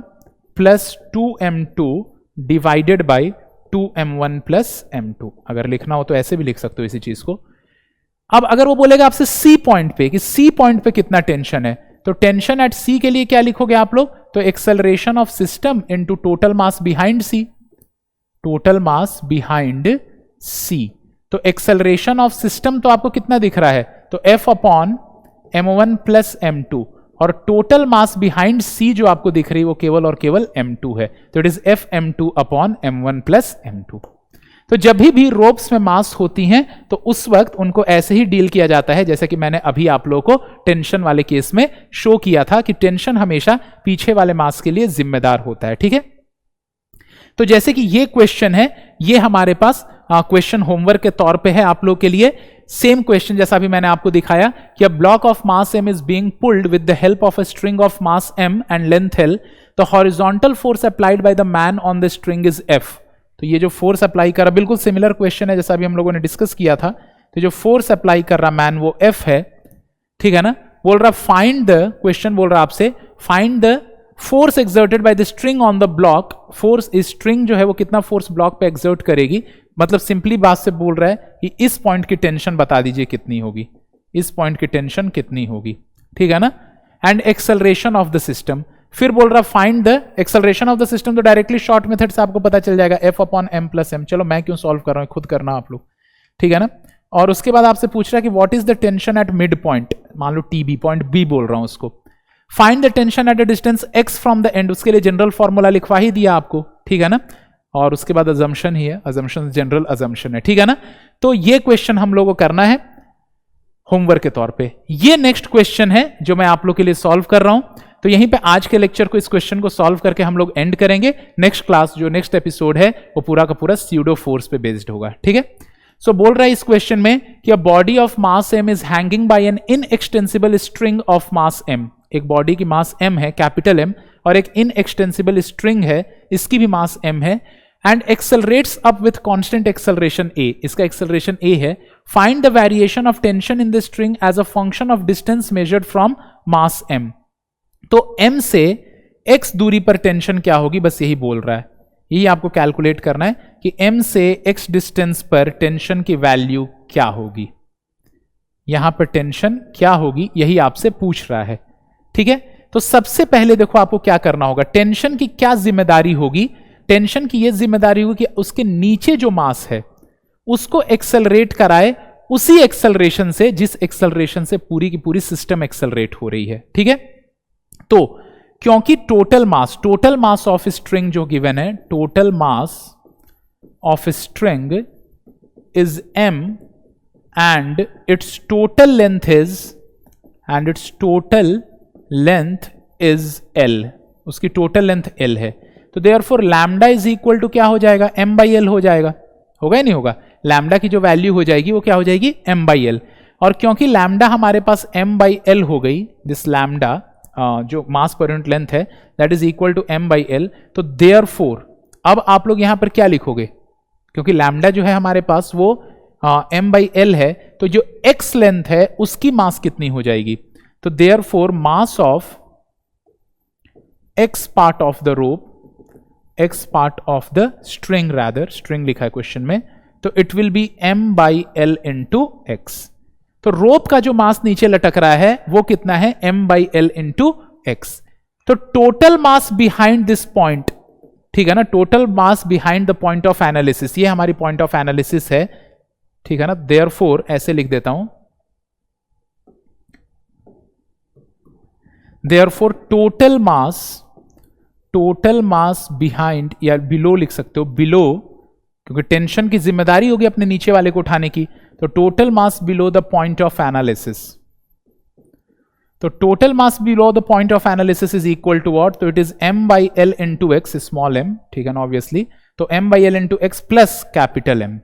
[SPEAKER 2] plus 2m2 divided by 2m1 plus m2, अगर लिखना हो तो ऐसे भी लिख सकते हो इसी चीज को। अब अगर वो बोलेगा आपसे C पॉइंट पे कि C पॉइंट पे कितना टेंशन है, तो टेंशन एट C के लिए क्या लिखोगे आप लोग, तो acceleration of system into total mass behind C, total mass behind C। तो एक्सेलरेशन ऑफ सिस्टम तो आपको कितना दिख रहा है, तो F upon m1 plus m2, और टोटल मास बिहाइंड C जो आपको दिख रही है वो केवल और केवल m2 है, तो it is Fm2 upon m1 plus m2। तो जब भी रोप्स में मास होती हैं तो उस वक्त उनको ऐसे ही डील किया जाता है, जैसे कि मैंने अभी आप लोगों को टेंशन वाले केस में शो किया था कि टेंशन हमेशा पीछे वाले मास के लिए जिम्मेदार होता है, ठीक है। तो जैसे कि ये क्वेश्चन है, ये हमारे पास क्वेश्चन होमवर्क के तौर पे है आप लोग के लिए। सेम क्वेश्चन जैसा अभी मैंने आपको दिखाया कि a block of mass m is being pulled with the help of a string of mass m and length l, the horizontal force applied by the man on the string is F। तो ये जो force apply कर रहा, बिल्कुल similar question है जैसा अभी हम लोगों ने डिस्कस किया था। तो जो फोर्स अप्लाई कर रहा मैन वो F है, ठीक है ना। बोल रहा फाइंड द, क्वेश्चन बोल रहा आपसे find the force exerted by the string on the block. Force, string जो है वो कितना फोर्स ब्लॉक पे एक्सर्ट करेगी मतलब सिंपली बात से बोल रहा है कि इस पॉइंट की टेंशन बता दीजिए कितनी होगी, इस पॉइंट की टेंशन कितनी होगी, ठीक है ना। And acceleration of the system, फिर बोल रहा find the acceleration of the system, तो डायरेक्टली शॉर्ट मेथड से आपको पता चल जाएगा F upon m plus m। चलो मैं क्यों सॉल्व कर रहा हूं, खुद करना आप लोग, ठीक है ना। और उसके बाद आपसे पूछ रहा है कि what is the tension at mid point, मान लो TB पॉइंट B बोल रहा हूं उसको। Find the tension at a distance x from the end, उसके लिए जनरल फॉर्मूला लिखवा ही दिया आपको, ठीक है ना। और उसके बाद अजम्पशन ही है, अजम्पशन जनरल अजम्पशन है, ठीक है ना। तो ये क्वेश्चन हम लोगों को करना है होमवर्क के तौर पे। ये नेक्स्ट क्वेश्चन है जो मैं आप लोग के लिए सॉल्व कर रहा हूं। तो यहीं पे आज के लेक्चर को, इस क्वेश्चन को सॉल्व करके हम लोग एंड करेंगे। नेक्स्ट क्लास जो नेक्स्ट एपिसोड है वो पूरा का पूरा स्यूडो फोर्स पे बेस्ड होगा, ठीक है। सो बोल रहा है इस क्वेश्चन में कि a body of mass m is hanging by an inextensible string of mass m। एक बॉडी की मास m है, कैपिटल M, और एक इनएक्सटेंसिबल स्ट्रिंग है, इसकी भी मास m है, and accelerates up with constant acceleration a, इसका एक्सेलरेशन a है। Find the variation of tension in the string as a function of distance measured from mass m। तो m से x दूरी पर टेंशन क्या होगी, बस यही बोल रहा है, यही आपको कैलकुलेट करना है कि m से x डिस्टेंस पर टेंशन की वैल्यू क्या होगी, यहां पर टेंशन क्या होगी, यही आपसे पूछ रहा है, ठीक है। तो सबसे पहले देखो आपको क्या करना होगा, टेंशन की क्या जिम्मेदारी होगी, टेंशन की यह जिम्मेदारी होगी कि उसके नीचे जो मास है उसको एक्सेलरेट कराए उसी एक्सेलरेशन से जिस एक्सेलरेशन से पूरी की पूरी सिस्टम एक्सेलरेट हो रही है, ठीक है। तो क्योंकि टोटल मास ऑफ स्ट्रिंग जो गिवन है, total mass of string is m and its total length is l, उसकी टोटल लेंथ l है। तो therefore lambda is equal to क्या हो जाएगा, m बाई एल हो जाएगा, होगा या नहीं होगा। लैम्डा की जो वैल्यू हो जाएगी वो क्या हो जाएगी, m बाई एल। और क्योंकि लैम्डा हमारे पास m बाई एल हो गई, दिस लैम्डा जो मास पर यूनिट लेंथ है that is equal to m by L, तो देयरफॉर अब आप लोग यहां पर क्या लिखोगे, क्योंकि लैम्डा जो है हमारे पास वो m बाई एल है, तो जो x लेंथ है उसकी मास कितनी हो जाएगी, तो therefore mass of x part of the rope, x part of the string, rather string लिखा है क्वेश्चन में, तो it will be m by L into X. तो रोप का जो मास नीचे लटक रहा है वो कितना है, m by L into X. तो total mass behind this point, ठीक है ना, total mass behind the point of analysis, ये हमारी पॉइंट ऑफ एनालिसिस है, ठीक है ना। देयरफॉर ऐसे लिख देता हूं, देयरफॉर टोटल मास बिहाइंड, या बिलो लिख सकते हो, बिलो, क्योंकि टेंशन की जिम्मेदारी होगी अपने नीचे वाले को उठाने की, तो total mass below the point of analysis, तो total mass below the point of analysis is equal to what, तो it is m by L into X, small m, ठीक है ना, ऑब्वियसली, तो m by L into x plus capital M,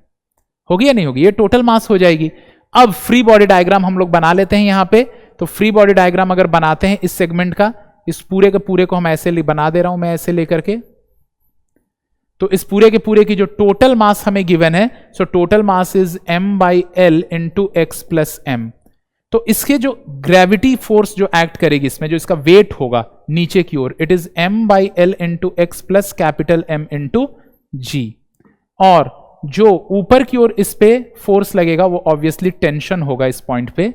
[SPEAKER 2] होगी या नहीं होगी, ये टोटल मास हो जाएगी। अब फ्री बॉडी डायग्राम हम लोग बना लेते हैं यहां पे। तो फ्री बॉडी डायग्राम अगर बनाते हैं इस सेगमेंट का, इस पूरे के पूरे को हम ऐसे बना दे रहा हूं मैं ऐसे लेकर के, तो इस पूरे के पूरे की जो टोटल मास हमें गिवन है, so total mass is m by L into x plus m। तो इसके जो ग्रेविटी फोर्स जो एक्ट करेगी इसमें, जो इसका वेट होगा नीचे की ओर, it is m by L into x plus capital M into G. और जो ऊपर की ओर इस पे फोर्स लगेगा वो ऑब्वियसली टेंशन होगा इस पॉइंट पे,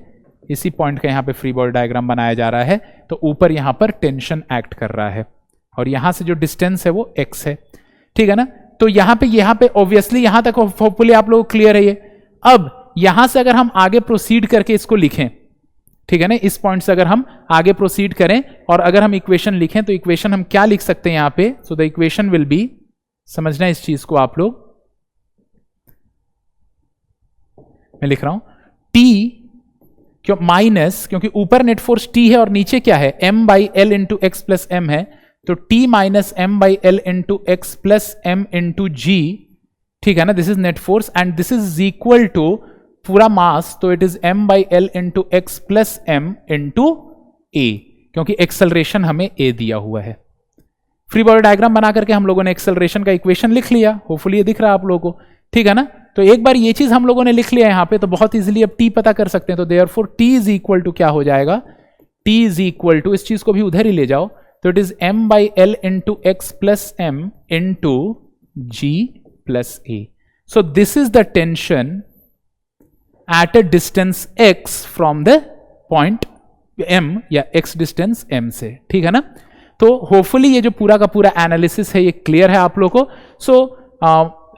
[SPEAKER 2] इसी पॉइंट का यहां पे फ्री बॉडी डायग्राम बनाया जा रहा है, तो ऊपर यहां पर टेंशन एक्ट कर रहा है, और यहां से जो डिस्टेंस है वो x है, ठीक है ना। तो यहां पे ऑब्वियसली यहां तक होपफुली आप लोग क्लियर है ये। अब यहां से अगर हम आगे प्रोसीड करके इसको लिखें, ठीक है ना, इस पॉइंट से अगर हम आगे प्रोसीड करें और अगर हम इक्वेशन लिखें, तो इक्वेशन हम क्या लिख सकते हैं यहां पे, so the equation will be, समझना इस चीज को आप लोग, मैं लिख रहा हूं T क्यों माइनस, क्योंकि ऊपर नेट फोर्स T है और नीचे क्या है, m by L into x plus m है, तो T minus m by L into x plus m into G, ठीक है ना, this is net force and this is equal to पूरा मास, तो it is m by L into x plus m into a, क्योंकि acceleration हमें a दिया हुआ है। फ्री बॉडी डायग्राम बना करके हम लोगों ने एक्सेलरेशन का इक्वेशन लिख लिया, होपफुली ये दिख रहा है आप लोगों को, ठीक है ना। तो एक बार ये चीज हम लोगों ने लिख लिया यहां पे, तो बहुत इजीली अब T पता कर सकते हैं, तो therefore T is equal to क्या हो जाएगा, T इज इक्वल टू, इस चीज को भी उधर ही ले जाओ, तो it is m by L into x plus m into g plus a। So this is the tension at a distance x from the point m या x distance m से, ठीक है ना। तो होपफुली ये जो पूरा का पूरा एनालिसिस है ये क्लियर है आप लोगों को। सो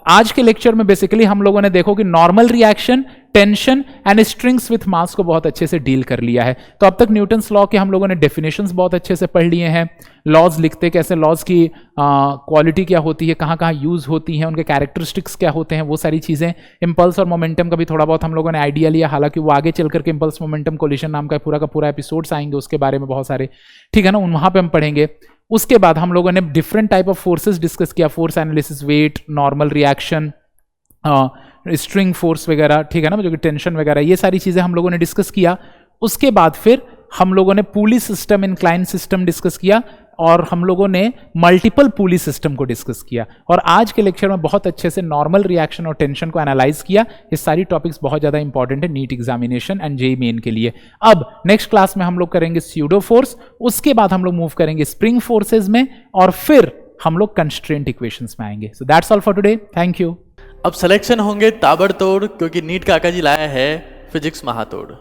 [SPEAKER 2] आज के लेक्चर में बेसिकली हम लोगों ने देखो कि normal reaction, tension and strings with mass को बहुत अच्छे से डील कर लिया है। तो अब तक न्यूटन्स लॉ के हम लोगों ने डेफिनेशंस बहुत अच्छे से पढ़ लिए हैं, लॉज लिखते कैसे, लॉज की क्वालिटी क्या होती है, कहाँ कहाँ यूज होती हैं, उनके कैरेक्टरिस्टिक्स क्या होते हैं, वो सारी चीज़ें। इम्पल्स और मोमेंटम का भी थोड़ा बहुत हम लोगों ने आइडिया लिया, हालांकि वो आगे चल करके इम्पल्स मोमेंटम कोलिशन नाम का पूरा एपिसोड्स आएंगे उसके बारे में बहुत सारे, ठीक है ना, वहाँ पे हम पढ़ेंगे। उसके बाद हम लोगों ने different type of forces discuss किया, force analysis, weight, normal reaction, string force वगैरह, ठीक है ना, जो कि टेंशन वगैरह, ये सारी चीजें हम लोगों ने डिस्कस किया। उसके बाद फिर हम लोगों ने pulley system, incline system discuss किया और हम लोगों ने मल्टीपल पुली सिस्टम को डिस्कस किया। और आज के लेक्चर में बहुत अच्छे से नॉर्मल रिएक्शन और टेंशन को एनालाइज किया। ये सारी टॉपिक्स बहुत ज्यादा इंपॉर्टेंट है NEET examination and JEE Main के लिए। अब नेक्स्ट क्लास में हम लोग करेंगे स्यूडो फोर्स, उसके बाद हम लोग मूव करेंगे स्प्रिंग फोर्सेज में और फिर हम लोग कंस्ट्रेंट इक्वेशंस में आएंगे। So that's all for today, thank you.
[SPEAKER 1] अब सिलेक्शन होंगे ताबड़तोड़, क्योंकि नीट काका जी लाया है फिजिक्स महातोड़।